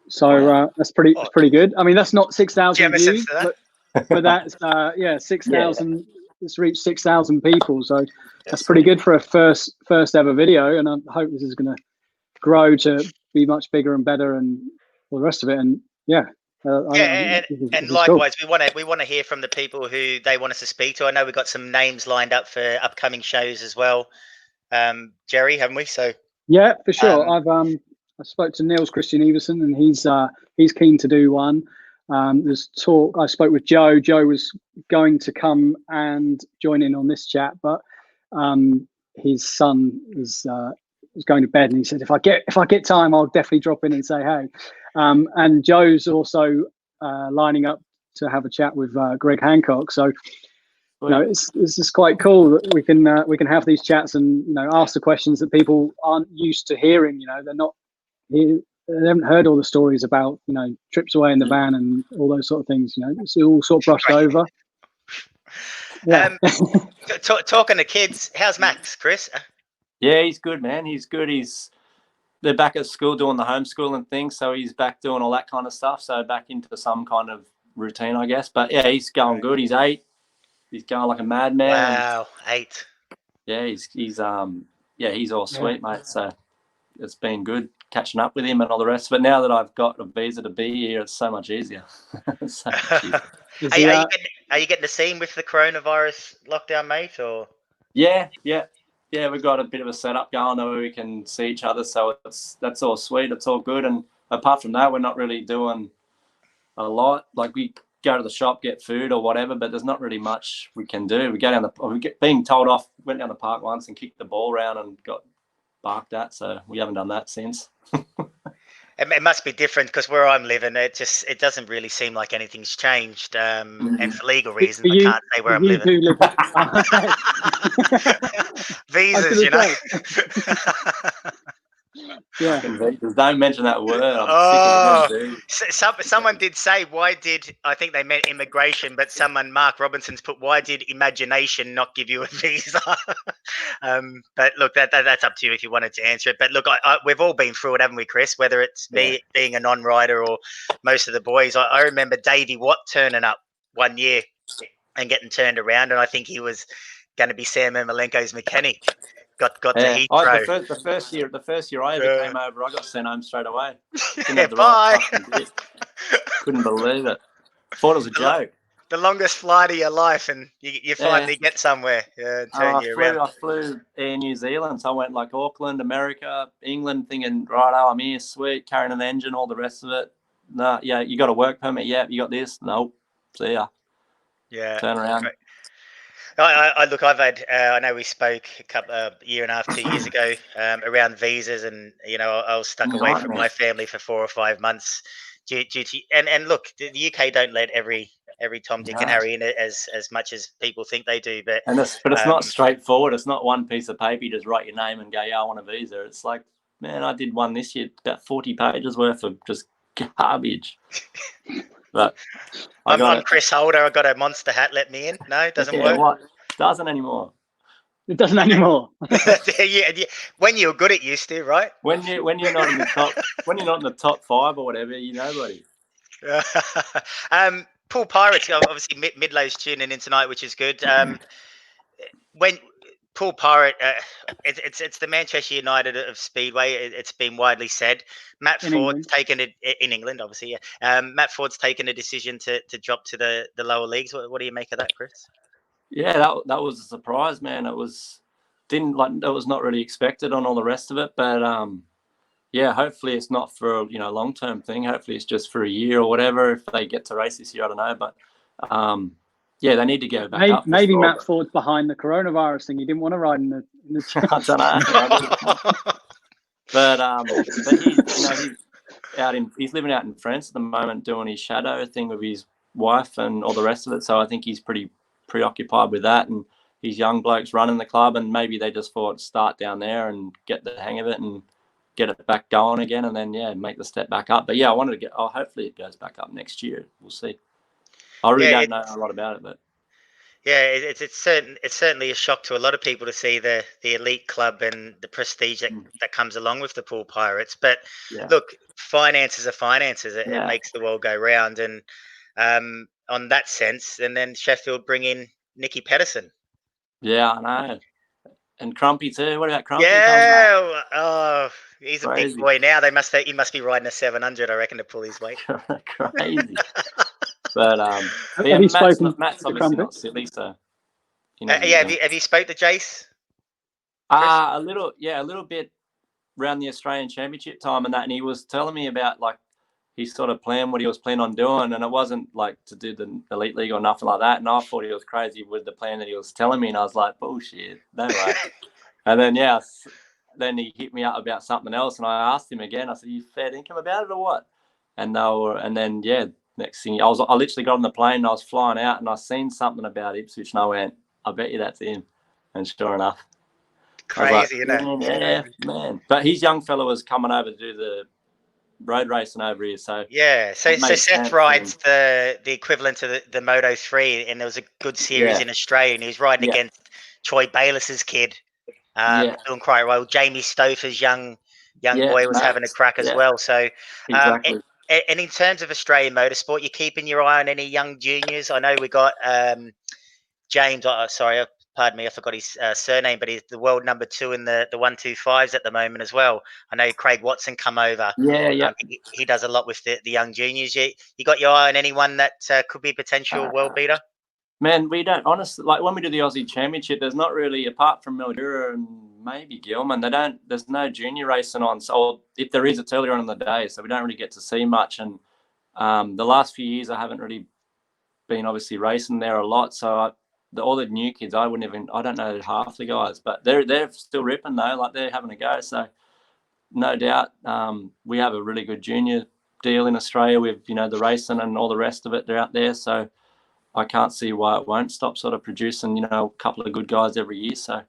So that's pretty good. I mean, that's not 6,000 views, but that's 6,000. It's reached 6,000 people, so that's pretty good for a first ever video. And I hope this is going to grow to be much bigger and better, and all the rest of it. And and likewise, cool. we want to hear from the people who they want us to speak to. I know we've got some names lined up for upcoming shows as well. Jerry, haven't we? So yeah, for sure. I spoke to Niels Christian Everson, and he's keen to do one. There's talk. I spoke with Joe. Joe was going to come and join in on this chat, but his son is going to bed, and he said if I get time, I'll definitely drop in and say hey. And Joe's also lining up to have a chat with Greg Hancock. So, you know, it's just quite cool that we can have these chats and, you know, ask the questions that people aren't used to hearing. You know, they haven't heard all the stories about, you know, trips away in the van and all those sort of things. You know, it's all sort of brushed over. Yeah. Talking to kids, how's Max, Chris? Yeah, he's good, man. He's good. They're back at school doing the homeschooling thing, so he's back doing all that kind of stuff. So back into some kind of routine, I guess. But yeah, he's going good. He's 8. He's going like a madman. Wow, 8. Yeah, he's all sweet, mate. So it's been good catching up with him and all the rest. But now that I've got a visa to be here, it's so much easier. Are you getting to see him with the coronavirus lockdown, mate? Or yeah, we've got a bit of a setup going where we can see each other, so that's all sweet. It's all good, and apart from that, we're not really doing a lot. Like we go to the shop, get food or whatever, but there's not really much we can do. We go down being told off. Went down the park once and kicked the ball around and got barked at, so we haven't done that since. It must be different because where I'm living, it doesn't really seem like anything's changed. And for legal reasons, I can't say where I'm living. Visas, you know. Yeah. Don't mention that word. I'm sick of it, someone did say, I think they meant immigration, but Mark Robinson's put, why did imagination not give you a visa? But look, that's up to you if you wanted to answer it. But look, we've all been through it, haven't we, Chris? Whether it's me being a non-rider or most of the boys. I remember Davey Watt turning up one year and getting turned around, and I think he was going to be Sam Ermolenko's mechanic. Got to Heathrow. The first year I ever came over, I got sent home straight away. Bye. Couldn't believe it. Thought it was a joke. The longest flight of your life, and you finally get somewhere. Yeah, turn you around. I flew Air New Zealand, so I went like Auckland, America, England, thinking, righto, I'm here, sweet, carrying an engine, all the rest of it. No, yeah, you got a work permit? Yeah, you got this? Nope. See ya. Yeah. Turn around. Great. Look, I've had. I know we spoke a year and a half, 2 years ago, around visas, and you know, I was stuck away from my family for 4 or 5 months due to. And look, the UK don't let every Tom, Dick, and Harry in it as much as people think they do. But it's not straightforward. It's not one piece of paper. You just write your name and go, yeah, I want a visa. It's like, man, I did one this year, about 40 pages worth of just garbage. But I'm Chris Holder. I got a monster hat. Let me in. No, it doesn't work. What? Doesn't anymore. It doesn't anymore. yeah. When you were good, it used to, right? When you're not in the top, when you're not in the top 5 or whatever, you're nobody. Pool Pirates, obviously Midlow's tuning in tonight, which is good. when Pool Pirate, it's the Manchester United of Speedway. It's been widely said. Matt Ford's taken it in England, obviously. Yeah. Matt Ford's taken a decision to drop to the lower leagues. What do you make of that, Chris? Yeah, that was a surprise, man. It was not really expected on all the rest of it, but yeah, hopefully it's not for a long-term thing. Hopefully it's just for a year or whatever. If they get to race this year, I don't know, but yeah, they need to go back up. Maybe sure. Matt Ford's behind the coronavirus thing. He didn't want to ride in the chat. I don't know. But he's living out in France at the moment doing his shadow thing with his wife and all the rest of it. So I think he's pretty preoccupied with that, and his young blokes running the club, and maybe they just thought start down there and get the hang of it and get it back going again, and then make the step back up. But yeah, I wanted to get. Oh, hopefully it goes back up next year. We'll see. I really don't know a lot about it, but yeah, it's certainly a shock to a lot of people to see the elite club and the prestige that comes along with the Pool Pirates. But look, finances are finances. It makes the world go round, and on that sense, and then Sheffield bring in Nicky Pedersen. Yeah, I know. And Crumpy too. What about Crumpy? Yeah, oh, he's a big boy now. He must be riding a 700, I reckon, to pull his weight. Crazy. But have you spoken Matt's obviously not silly, so have you spoke to Jace? A little bit around the Australian Championship time and that, and he was telling me about his sort of plan, what he was planning on doing, and it wasn't to do the Elite League or nothing like that. And I thought he was crazy with the plan that he was telling me, and I was like, bullshit, no way. And then then he hit me up about something else, and I asked him again. I said, "You fair income about it or what?" And next thing I literally got on the plane and I was flying out, and I seen something about Ipswich, and I went, "I bet you that's him." And sure enough, crazy, isn't it? Yeah, man. But his young fella was coming over to do the road racing over here, so Seth rides the equivalent to the Moto 3, and there was a good series in Australia, and he was riding against Troy Bayliss's kid, doing quite well. Jamie Stouffer's young boy was having a crack as well. So exactly. And in terms of Australian motorsport, you're keeping your eye on any young juniors? I know we got James. Pardon me, I forgot his surname, but he's the world number 2 in the 125s at the moment as well. I know Craig Watson come over. Yeah. He does a lot with the young juniors. You got your eye on anyone that could be a potential world beater? Man, we don't, honestly, when we do the Aussie Championship, there's not really, apart from Mildura and maybe Gilman, there's no junior racing on. So if there is, it's earlier on in the day, so we don't really get to see much. And the last few years, I haven't really been obviously racing there a lot. So all the new kids, I don't know half the guys, but they're still ripping though, they're having a go. So no doubt, we have a really good junior deal in Australia with, the racing and all the rest of it. They're out there. So I can't see why it won't stop sort of producing, a couple of good guys every year. So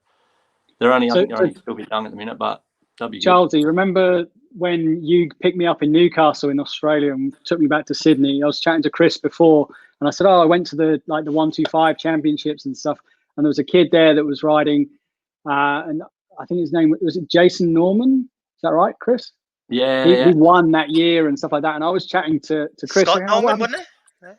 they're only still a bit young at the minute, but they'll be Charles, good. do you remember when you picked me up in Newcastle in Australia and took me back to Sydney? I was chatting to Chris before, and I said, I went to the 125 championships and stuff, and there was a kid there that was riding, and I think his name was it Jason Norman? Is that right, Chris? Yeah, he won that year and stuff like that. And I was chatting to Chris. Scott Norman, wasn't it?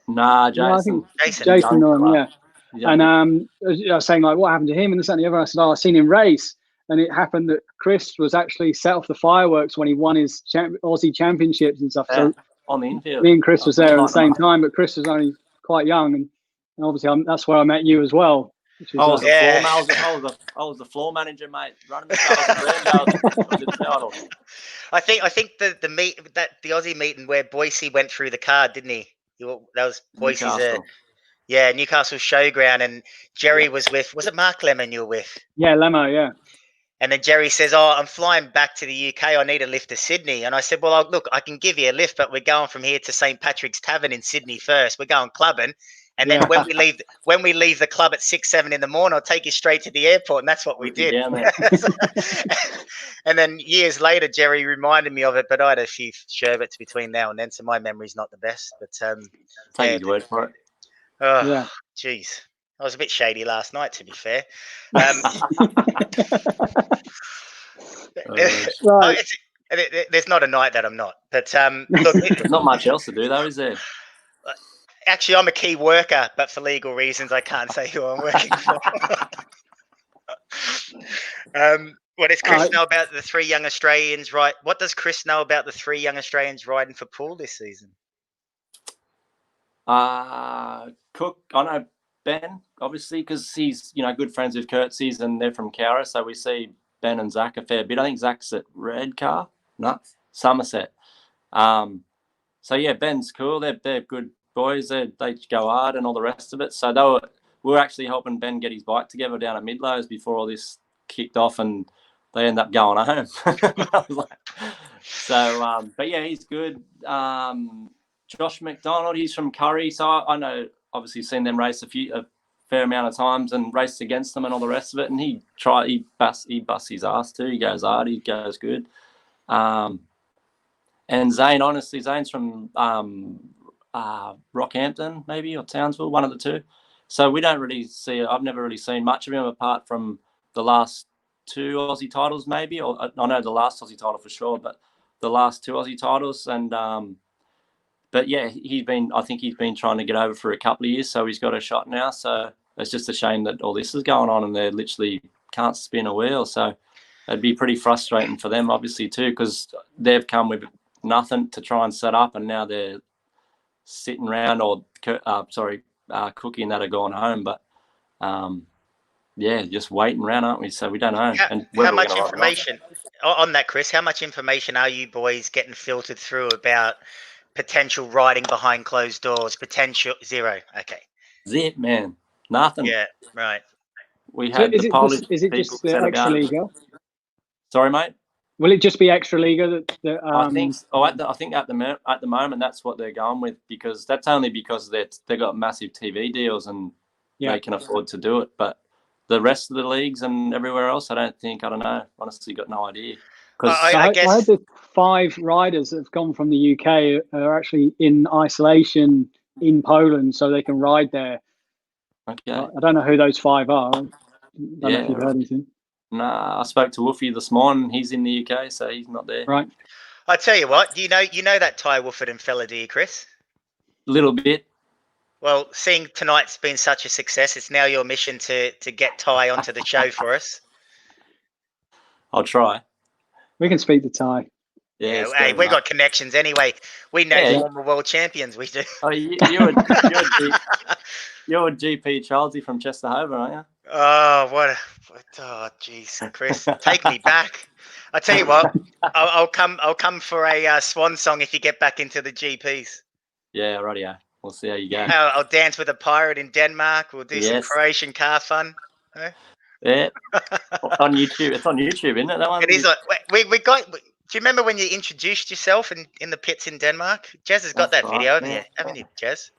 Nah, Jason. No, I think Jason Norman, yeah. And I was saying what happened to him and this and the other. I said, I seen him race, and it happened that Chris was actually set off the fireworks when he won his Aussie championships and stuff. Yeah, so on the infield, me and Chris was there at the same time, but Chris was only quite young, and obviously that's where I met you as well. I was the floor manager, mate, running the cars. I think the Aussie meeting where Boise went through the card, didn't he? That was Boise's. Newcastle showground, and Jerry was with. Was it Mark Lemon you were with? Yeah, Lemo, yeah. And then Jerry says, I'm flying back to the UK. I need a lift to Sydney. And I said, well, look, I can give you a lift, but we're going from here to St. Patrick's Tavern in Sydney first. We're going clubbing. And then when we leave the club at 6-7 in the morning, I'll take you straight to the airport. And that's what we did. Yeah, and then years later, Jerry reminded me of it, but I had a few sherbets between now and then, so my memory's not the best. But take your word for it. Oh, geez. I was a bit shady last night, to be fair. There's not a night that I'm not. But look, there's not much else to do, though, is there? Actually, I'm a key worker, but for legal reasons, I can't say who I'm working for. What does Chris know about the 3 young Australians? Right. What does Chris know about the 3 young Australians riding for Paul this season? Cook, I know Ben, obviously, because he's, good friends with 𝗟𝗓𝗡, and they're from Cowra, so we see Ben and Zach a fair bit. I think Zach's at Redcar, no, Somerset. So yeah, Ben's cool. They're good boys. They go hard and all the rest of it. So we were actually helping Ben get his bike together down at Midlows before all this kicked off, and they end up going home. But yeah, he's good. Josh McDonald, he's from Curry, so I know, obviously seen them race a fair amount of times and raced against them and all the rest of it. And he busts his ass too. He goes hard. He goes good. And Zane, honestly, Zane's from Rockhampton, maybe, or Townsville, one of the two. So we don't really see. I've never really seen much of him apart from the last 2 Aussie titles, maybe. Or I know the last Aussie title for sure, but the last 2 Aussie titles. And but yeah, I think he's been trying to get over for a couple of years, so he's got a shot now. So it's just a shame that all this is going on and they literally can't spin a wheel. So it'd be pretty frustrating for them, obviously, too, because they've come with nothing to try and set up, and now they're sitting around Cookie and that are going home. But yeah, just waiting around, aren't we? So we don't know. How much information on that, Chris? How much information are you boys getting filtered through about potential riding behind closed doors? Potential zero. Okay. Zip, man. Nothing. Yeah. Right. We had the Polish is it just the extra liga? Sorry, mate. Will it just be extra liga? I think. I think at the moment that's what they're going with, because that's only because they got massive TV deals and they can afford to do it. But the rest of the leagues and everywhere else, I don't know. Honestly, got no idea. I guess I heard that 5 riders that have gone from the UK are actually in isolation in Poland, so they can ride there. Okay. I don't know who those 5 are. I don't know if you've heard anything. Nah, I spoke to Wᴏʟʟ this morning. He's in the UK, so he's not there. Right. I tell you what, you know that Ty Wooferton fella, do you, Chris? A little bit. Well, seeing tonight's been such a success, it's now your mission to get Ty onto the show for us. I'll try. We can speak to Ty. Yeah, hey, we got connections anyway. We know former world champions. We do. Oh, you're a GP Charlesy from Chester Hove, aren't you? Oh, oh, jeez, Chris, take me back. I tell you what, I'll come for a swan song if you get back into the GPs. Yeah, rightio. We'll see how you go. I'll dance with a pirate in Denmark. We'll do some Croatian car fun. Huh? Yeah, on YouTube. It's on YouTube, isn't it? That one. It is. We got. Do you remember when you introduced yourself in the pits in Denmark? Jez has got that video, haven't you, Jez?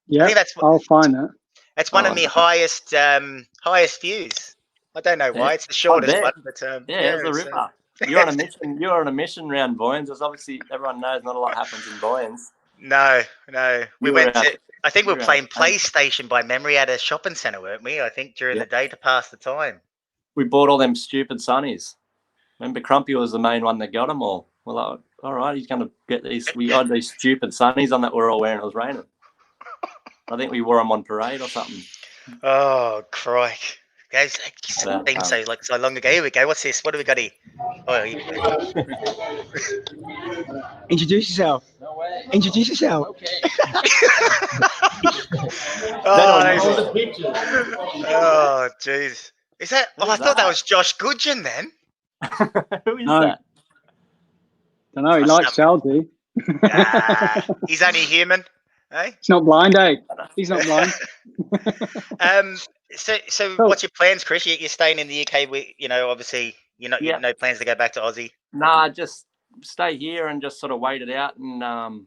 Yeah, I'll find that. It's one of my highest views. I don't know why. It's the shortest one, but it's a ripper. You're on a mission. You're on a mission around Boyens. As obviously everyone knows, not a lot happens in Boyens. No. We went to. I think we were playing PlayStation by memory at a shopping centre, weren't we? I think during the day to pass the time. We bought all them stupid sunnies. Remember, Crumpy was the main one that got them all. We're like, all right, he's going to get these. We had these stupid sunnies on that we're all wearing. It was raining. I think we wore them on parade or something. Oh, crike. Guys, it's been so long ago. Here we go. What's this? What do we got here? Oh, here we go. Introduce yourself. No way. Introduce yourself. Okay. Oh, jeez. Is that? Oh, I thought that was Josh Goodgen then. Who is that? Don't know. He likes Chelsea. He's only human. Eh? He's not blind, eh? He's not blind. So what's your plans, Chris? You're staying in the UK. Obviously, you no plans to go back to Aussie. Nah, just stay here and just sort of wait it out and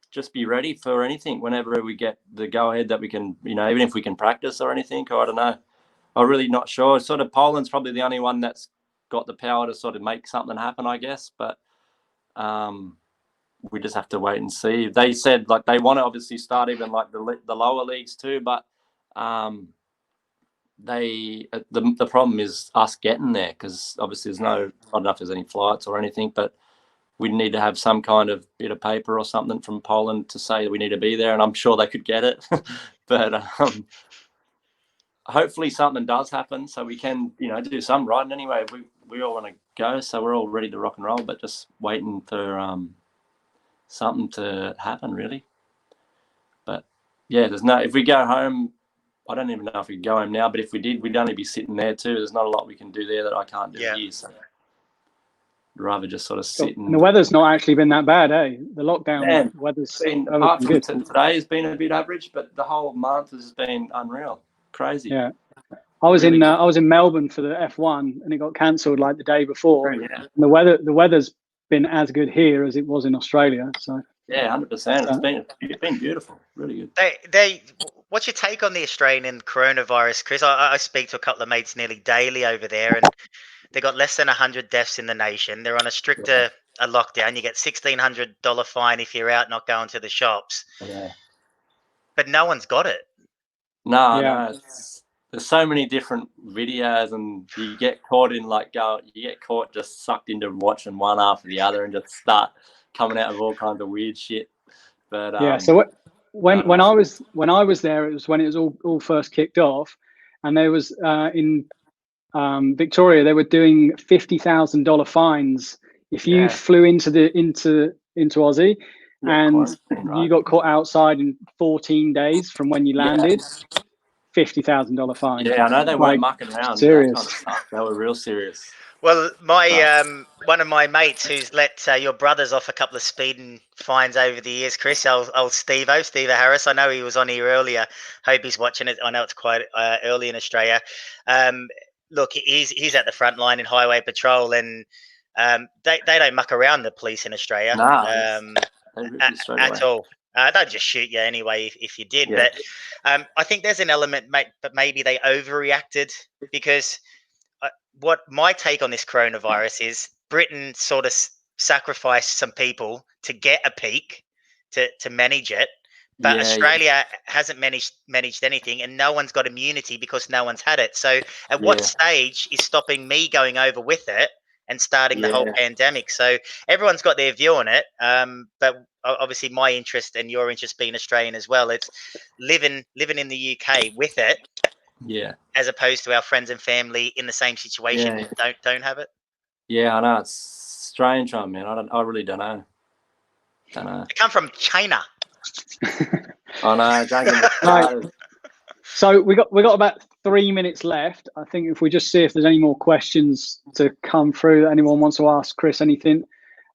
just be ready for anything whenever we get the go ahead that we can, even if we can practice or anything. Or I don't know. I'm really not sure. Sort of Poland's probably the only one that's got the power to sort of make something happen, I guess. But we just have to wait and see. They said they want to obviously start even the lower leagues too, but the problem is us getting there, because obviously I don't know if there's any flights or anything, but we need to have some kind of bit of paper or something from Poland to say we need to be there, and I'm sure they could get it. But hopefully something does happen so we can, do some riding anyway. We all want to go, so we're all ready to rock and roll, but just waiting for something to happen, really. But yeah, if we go home, I don't even know if we could go home now, but if we did, we'd only be sitting there too. There's not a lot we can do there that I can't do here, so I'd rather just sort of sit. And the weather's not actually been that bad, eh? The lockdown weather's been, apart from today, has been a bit average, but the whole month has been unreal, crazy. Yeah, I was in Melbourne for the F1, and it got cancelled like the day before. Yeah. And the weather's been as good here as it was in Australia. So yeah, 100%. It's been beautiful, really good. What's your take on the Australian coronavirus, Chris? I speak to a couple of mates nearly daily over there, and they got less than 100 deaths in the nation. They're on a stricter a lockdown. You get $1,600 fine if you're out not going to the shops. Yeah. But no one's got it. No. There's so many different videos, and you get caught just sucked into watching one after the other, and just start coming out of all kinds of weird shit. But so when I was there, it was when it was all first kicked off, and there was in Victoria, they were doing $50,000 fines if you flew into Aussie, and you got caught outside in 14 days from when you landed. $50,000 fine. Yeah, I know they weren't mucking around. Serious. That kind of stuff. They were real serious. Well, my one of my mates who's let your brothers off a couple of speeding fines over the years, Chris, old Steve Harris. I know he was on here earlier. Hope he's watching it. I know it's quite early in Australia. Look, he's at the front line in highway patrol, and they don't muck around, the police in Australia. At all. They'd just shoot you anyway if you did. Yeah. But I think there's an element, but maybe they overreacted, because what my take on this coronavirus is, Britain sort of sacrificed some people to get a peak, to manage it. But Australia hasn't managed anything, and no one's got immunity because no one's had it. So at what stage is stopping me going over with it and starting the whole pandemic? So everyone's got their view on it. But obviously my interest and your interest being Australian as well, it's living in the UK with it. Yeah. As opposed to our friends and family in the same situation don't have it. Yeah, I know, it's strange, man. I really don't know. They come from China. I know. Don't get me started. So we got about 3 minutes left. I think if we just see if there's any more questions to come through that anyone wants to ask Chris anything,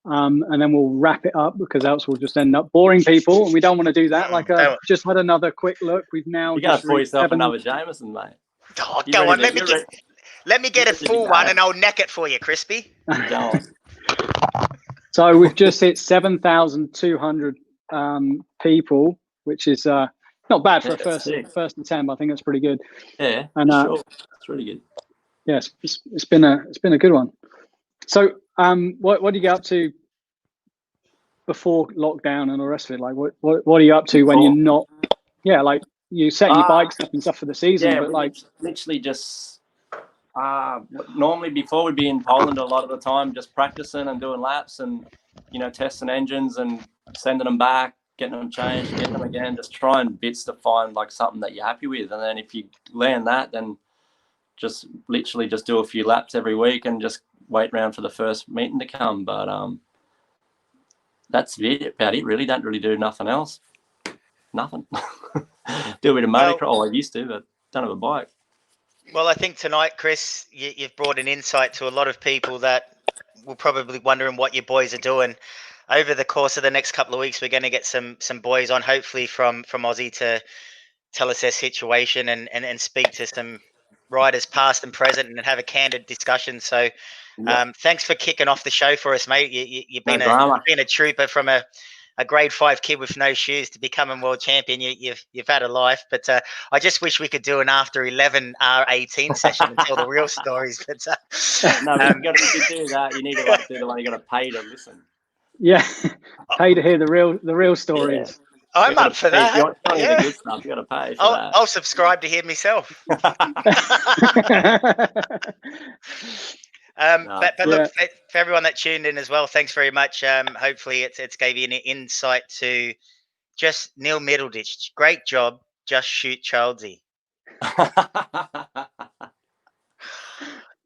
and then we'll wrap it up, because else we'll just end up boring people, and we don't want to do that. Like just had another quick look. We've now got to pour yourself another Jameson, mate. Oh, go on, let me get a full one, and I'll neck it for you, Crispy. Go on. So we've just hit 7,200 people, which is not bad for a first attempt. I think that's pretty good. Yeah, and sure. It's really good. Yes, it's been a good one. So what do you get up to before lockdown and all the rest of it? Like what are you up to when you're not? Yeah, like you setting your bikes up and stuff for the season, but like literally just normally before we'd be in Poland a lot of the time, just practicing and doing laps and testing engines and sending them back, getting them changed, getting them again, just trying bits to find like something that you're happy with. And then if you land that, then just literally just do a few laps every week and just wait around for the first meeting to come. But that's about it, really. Don't really do nothing else. Nothing. Do a bit of motocross. I used to, but don't have a bike. Well, I think tonight, Chris, you've brought an insight to a lot of people that will probably wondering what your boys are doing. Over the course of the next couple of weeks, we're going to get some boys on, hopefully from Aussie, to tell us their situation and speak to some riders past and present and have a candid discussion. So thanks for kicking off the show for us, mate. You've been a trooper from a grade 5 kid with no shoes to becoming world champion. You've had a life, but I just wish we could do an after 11 R18 session and tell the real stories. But no, but you do that. You need to do the one you got to pay to listen. Yeah, pay to hear the real stories. Yeah. I'm up for that. If you want to hear the good stuff, you got to pay for that. I'll subscribe to hear myself. But look, for everyone that tuned in as well, thanks very much. Hopefully it's gave you an insight to just Neil Middleditch. Great job. Just shoot Charlesy.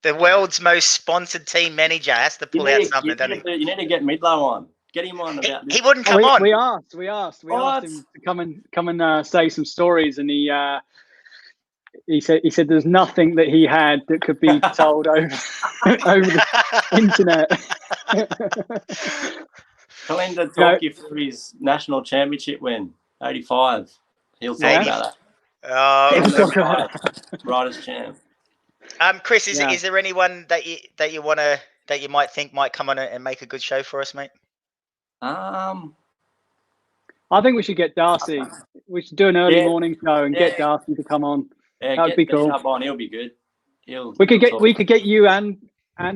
The world's most sponsored team manager has to pull out something, doesn't he? You need to get Midlow on. Get him on about this. He wouldn't come on. We asked him to come and say some stories, and he said there's nothing that he had that could be told over the internet. Tell him to talk you through his national championship win, 85. He'll talk about that. Riders champ. Chris, is there anyone that you might think might come on and make a good show for us, mate? I think we should get Darcy. We should do an early morning show and get Darcy to come on. Yeah, that would be cool. On. He'll be good. We could get you and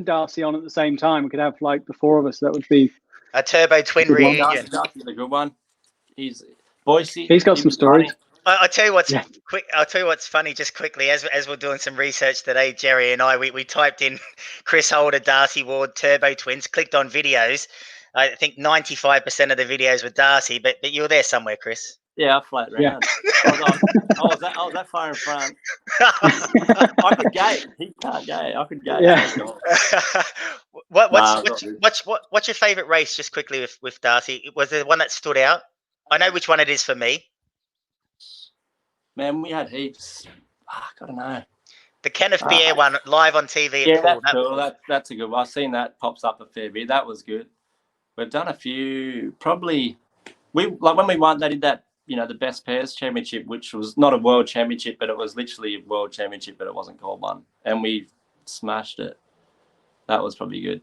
Darcy on at the same time. We could have like the four of us. That would be a turbo twin reunion. Darcy's a good one. He's got some stories. I'll tell you what's quick. I'll tell you what's funny. Just quickly, as we're doing some research today, Jerry and I, we typed in Chris Holder, Darcy Ward, turbo twins. Clicked on videos. I think 95% of the videos were Darcy, but you were there somewhere, Chris. Yeah, I flat around. Yeah. I was that far in front. I could gate. He can't gate. I could gate. Yeah. What's your favourite race? Just quickly with Darcy, was there one that stood out? I know which one it is for me. Man, we had heaps. I don't know. The Kenneth Pierre one live on TV. Yeah, that's cool. That's a good one. I've seen that pops up a fair bit. That was good. We've done a few. Probably when we won, they did that. The best pairs championship, which was not a world championship, but it was literally a world championship, but it wasn't called one, and we smashed it. That was probably good.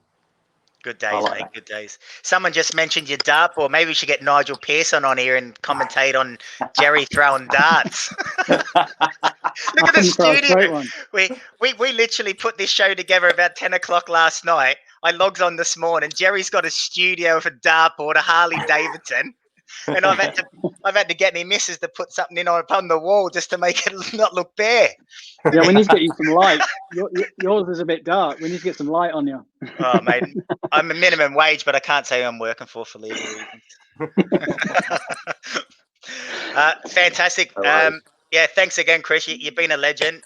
Good days, mate. Good days. Someone just mentioned your dartboard. Maybe we should get Nigel Pearson on here and commentate on Jerry throwing darts. Look at the studio. We literally put this show together about 10 o'clock last night. I logged on this morning. Jerry's got a studio with a dartboard, a Harley Davidson. And I've had to get me missus to put something in upon the wall just to make it not look bare. Yeah, we need to get you some light. Yours is a bit dark. We need to get some light on you. Oh, mate, I'm a minimum wage, but I can't say who I'm working for legal reasons. Fantastic. Yeah, thanks again, Chris. You've been a legend.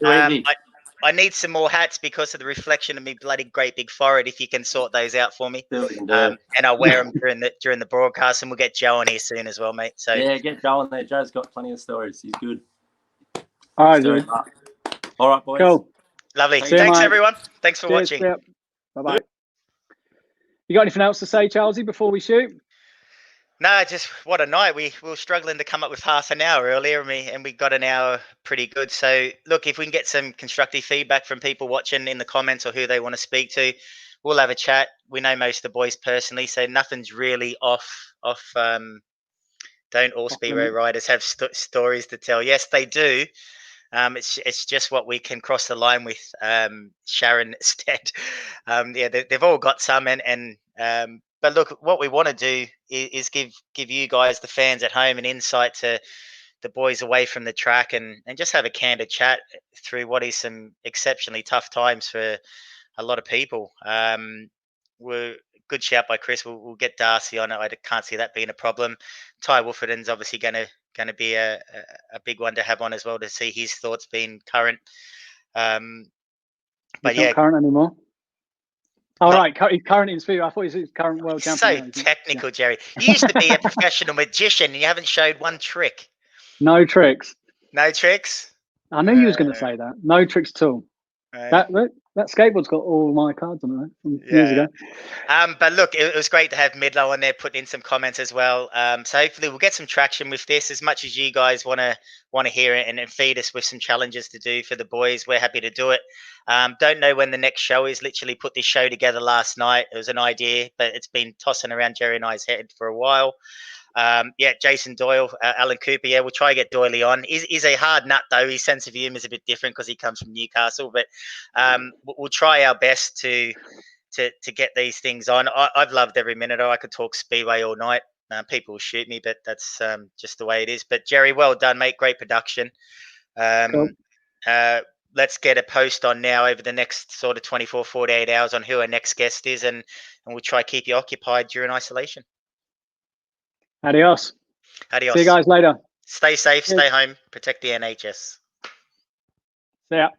I need some more hats because of the reflection of me bloody great big forehead. If you can sort those out for me, and I'll wear them during the broadcast, and we'll get Joe on here soon as well, mate. So yeah, get Joe on there. Joe's got plenty of stories. He's good. All right, dude. All right, boys. Cool. Lovely. Thanks everyone. Thanks for watching. Bye bye. You got anything else to say, Charlesy, before we shoot? No, just what a night. We were struggling to come up with half an hour earlier, and we got an hour pretty good. So, look, if we can get some constructive feedback from people watching in the comments or who they want to speak to, we'll have a chat. We know most of the boys personally, so nothing's really off. Don't all Speedway riders have stories to tell? Yes, they do. It's just what we can cross the line with. Sharon Stead, they've all got some, but look, what we want to do is give you guys, the fans at home, an insight to the boys away from the track, and just have a candid chat through what is some exceptionally tough times for a lot of people. Good shout by Chris. We'll get Darcy on it. I can't see that being a problem. Ty Wolferdon's obviously going to be a big one to have on as well, to see his thoughts being current. But he's not current anymore. Oh, right. He's current in Speedway. I thought he was current world champion. So technical, Jerry. You used to be a professional magician and you haven't showed one trick. No tricks. No tricks? I knew you was going to say that. No tricks at all. That skateboard's got all my cards on it from years ago. But look, it was great to have Midlow on there, putting in some comments as well. So hopefully we'll get some traction with this. As much as you guys want to hear it and feed us with some challenges to do for the boys, we're happy to do it. Don't know when the next show is. Literally put this show together last night. It was an idea, but it's been tossing around Jerry and I's head for a while. Jason Doyle, Alan Cooper. Yeah, we'll try to get Doyley on. He's a hard nut though. His sense of humour is a bit different because he comes from Newcastle. But we'll try our best to get these things on. I've loved every minute. I could talk Speedway all night. People will shoot me, but that's just the way it is. But Jerry, well done, mate. Great production. Cool. Let's get a post on now over the next sort of 24, 48 hours on who our next guest is, and we'll try to keep you occupied during isolation. Adios. Adios. See you guys later. Stay safe, stay home, protect the NHS. See ya.